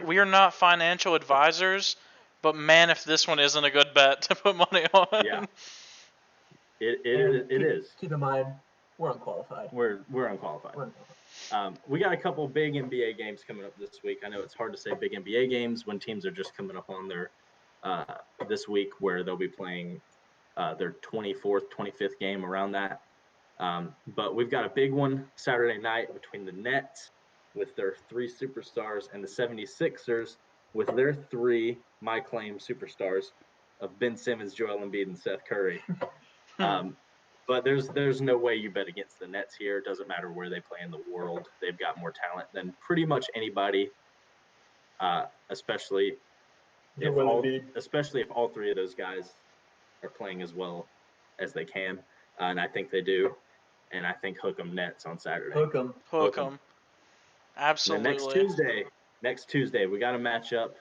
Speaker 1: We are not financial advisors, but man, if this one isn't a good bet to put money on.
Speaker 2: Yeah, it is.
Speaker 4: Keep in mind, we're unqualified.
Speaker 2: We're unqualified. We got a couple big NBA games coming up this week. I know it's hard to say big NBA games when teams are just coming up on their this week, where they'll be playing their 24th, 25th game, around that. But we've got a big one Saturday night between the Nets with their 3 superstars and the 76ers with their 3, my claim, superstars of Ben Simmons, Joel Embiid, and Seth Curry. But there's no way you bet against the Nets here. It doesn't matter where they play in the world. They've got more talent than pretty much anybody, especially if all 3 of those guys are playing as well as they can. And I think they do. And I think hook 'em Nets on Saturday.
Speaker 1: Hook 'em. Absolutely.
Speaker 2: Next Tuesday, we got a matchup.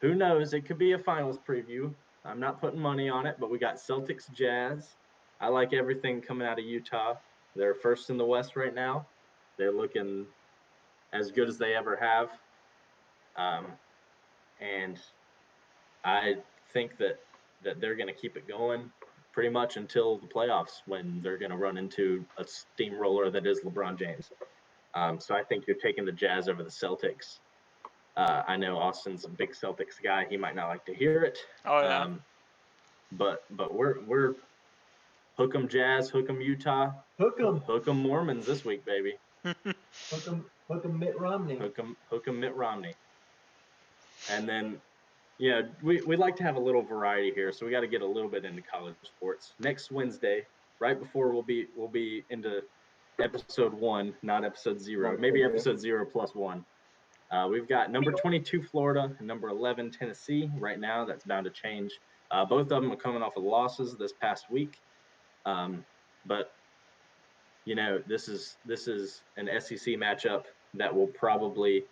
Speaker 2: Who knows? It could be a finals preview. I'm not putting money on it, but we got Celtics Jazz. I like everything coming out of Utah. They're first in the West right now. They're looking as good as they ever have. And I think that they're going to keep it going pretty much until the playoffs, when they're going to run into a steamroller that is LeBron James. So I think you're taking the Jazz over the Celtics. I know Austin's a big Celtics guy. He might not like to hear it.
Speaker 1: Oh yeah.
Speaker 2: But we're hook 'em Jazz, hook 'em Utah, hook 'em Mormons this week, baby.
Speaker 4: Hook 'em Mitt Romney.
Speaker 2: Hook 'em Mitt Romney. And then, we like to have a little variety here, so we got to get a little bit into college sports. Next Wednesday, right before we'll be into episode 1, not episode 0, maybe episode 0 plus 1. We've got number 22 Florida and number 11 Tennessee. Right now, that's bound to change. Both of them are coming off of losses this past week. But this is an SEC matchup that will probably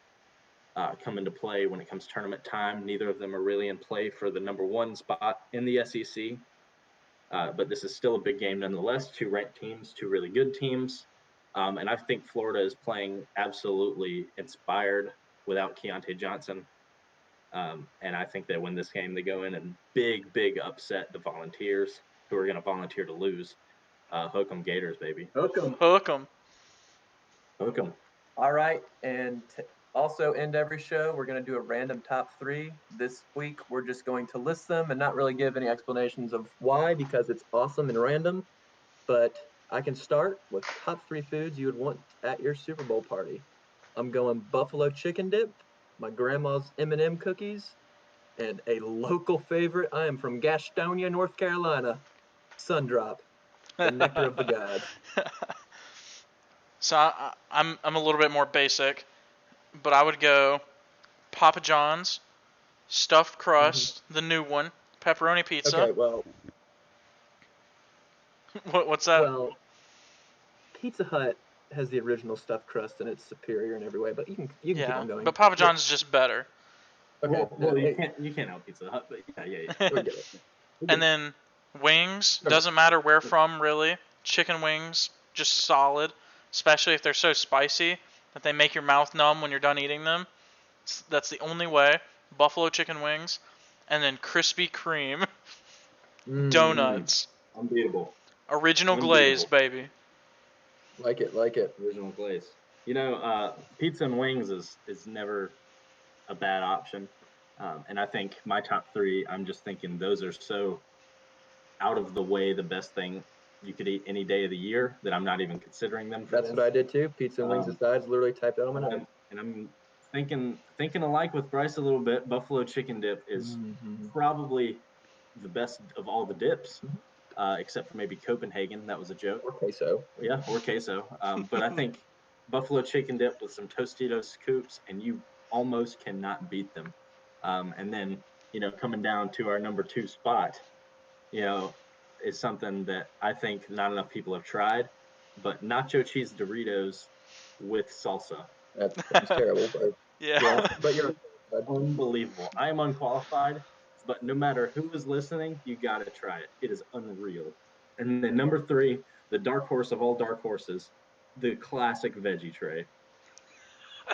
Speaker 2: come into play when it comes tournament time. Neither of them are really in play for the number one spot in the SEC, but this is still a big game nonetheless. Two ranked teams, two really good teams, and I think Florida is playing absolutely inspired without Keontae Johnson. And I think they win this game. They go in and big upset the Volunteers, who are going to volunteer to lose. Hook 'em Gators, baby.
Speaker 4: Hook 'em.
Speaker 1: Hook 'em.
Speaker 2: Hook 'em.
Speaker 4: All right, and also end every show, we're going to do a random top 3. This week, we're just going to list them and not really give any explanations of why, because it's awesome and random. But I can start with top 3 foods you would want at your Super Bowl party. I'm going buffalo chicken dip, my grandma's M&M cookies, and a local favorite. I am from Gastonia, North Carolina. Sundrop, the nectar of the gods.
Speaker 1: So I'm a little bit more basic, but I would go Papa John's, stuffed crust, the new one, pepperoni pizza.
Speaker 4: Okay, well,
Speaker 1: What's that?
Speaker 4: well, Pizza Hut has the original stuffed crust and it's superior in every way, but you can keep on going.
Speaker 1: But Papa John's is just better.
Speaker 4: Okay,
Speaker 2: Well, you
Speaker 4: hey,
Speaker 2: can't help Pizza Hut, but yeah.
Speaker 4: we get it.
Speaker 1: And then wings,
Speaker 4: Okay.
Speaker 1: doesn't matter where from really. Chicken wings, just solid, especially if they're so spicy that they make your mouth numb when you're done eating them. That's the only way. Buffalo chicken wings, and then Krispy Kreme donuts,
Speaker 2: Unbeatable.
Speaker 1: original glaze, baby.
Speaker 4: Like it.
Speaker 2: Original glaze. Pizza and wings is never a bad option. And I think my top 3, I'm just thinking those are so out of the way, the best thing you could eat any day of the year, that I'm not even considering them for
Speaker 4: That's
Speaker 2: this.
Speaker 4: what I did too. Pizza and wings aside, literally typed out on my notes.
Speaker 2: And I'm thinking alike with Bryce a little bit. Buffalo chicken dip is probably the best of all the dips, except for maybe Copenhagen. That was a joke.
Speaker 4: Or queso.
Speaker 2: Yeah, or queso. But I think buffalo chicken dip with some Tostitos scoops, and you almost cannot beat them. And then, coming down to our number 2 spot, is something that I think not enough people have tried, but nacho cheese Doritos with salsa.
Speaker 4: That sounds terrible, but
Speaker 1: Yeah.
Speaker 4: but you're
Speaker 2: Unbelievable. I am unqualified, but no matter who is listening, you got to try it. It is unreal. And then number 3, the dark horse of all dark horses, the classic veggie tray.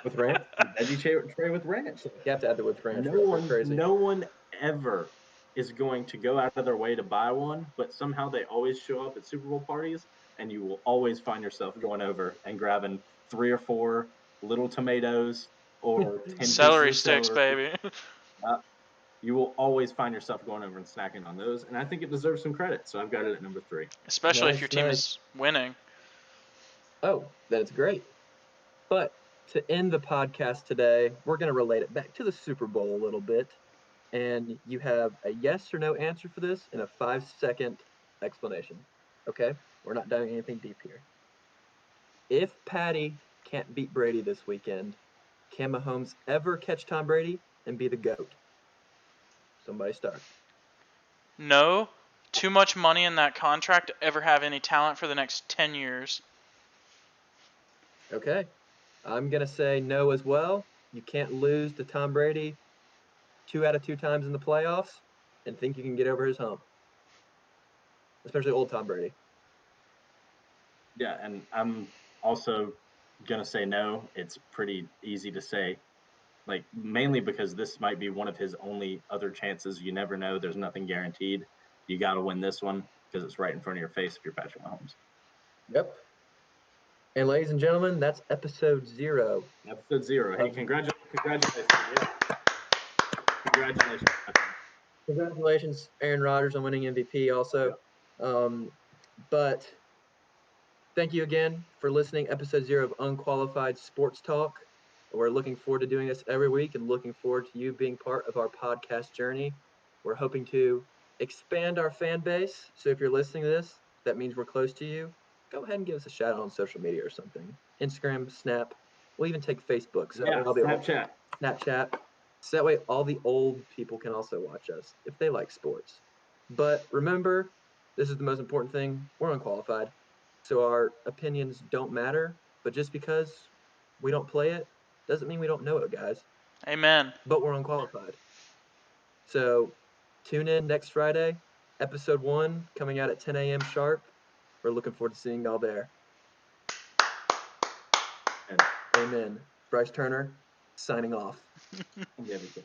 Speaker 4: with ranch.
Speaker 2: Veggie tray with ranch.
Speaker 4: You have to add the with ranch.
Speaker 2: No one ever is going to go out of their way to buy one, but somehow they always show up at Super Bowl parties, and you will always find yourself going over and grabbing 3 or 4 little tomatoes or 10
Speaker 1: Celery
Speaker 2: pieces of
Speaker 1: sticks,
Speaker 2: celery.
Speaker 1: baby.
Speaker 2: You will always find yourself going over and snacking on those, and I think it deserves some credit, so I've got it at number 3.
Speaker 1: Especially if
Speaker 4: Nice,
Speaker 1: your team
Speaker 4: nice.
Speaker 1: is winning.
Speaker 4: Oh, that's great. But to end the podcast today, we're going to relate it back to the Super Bowl a little bit. And you have a yes or no answer for this and a 5-second explanation. Okay? We're not doing anything deep here. If Patty can't beat Brady this weekend, can Mahomes ever catch Tom Brady and be the GOAT? Somebody start.
Speaker 1: No, too much money in that contract to ever have any talent for the next 10 years.
Speaker 4: Okay. I'm going to say no as well. You can't lose to Tom Brady 2 out of 2 times in the playoffs and think you can get over his hump. Especially old Tom Brady.
Speaker 2: Yeah, and I'm also going to say no. It's pretty easy to say, mainly because this might be one of his only other chances. You never know. There's nothing guaranteed. You got to win this one because it's right in front of your face if you're Patrick Mahomes.
Speaker 4: Yep. And ladies and gentlemen, that's episode 0.
Speaker 2: Episode 0. Hey, congratulations. Yeah. Congratulations.
Speaker 4: Congratulations, Aaron Rodgers, on winning MVP also. But thank you again for listening. Episode 0 of Unqualified Sports Talk. We're looking forward to doing this every week and looking forward to you being part of our podcast journey. We're hoping to expand our fan base. So if you're listening to this, that means we're close to you. Go ahead and give us a shout out on social media or something. Instagram, Snap. We'll even take Facebook. So Snapchat. So that way all the old people can also watch us if they like sports. But remember, this is the most important thing. We're unqualified. so our opinions don't matter. But just because we don't play it doesn't mean we don't know it, guys.
Speaker 1: Amen.
Speaker 4: But we're unqualified. So tune in next Friday, episode 1 coming out at 10 a.m. sharp. We're looking forward to seeing y'all there.
Speaker 2: And
Speaker 4: Amen. Bryce Turner signing off.
Speaker 2: everything.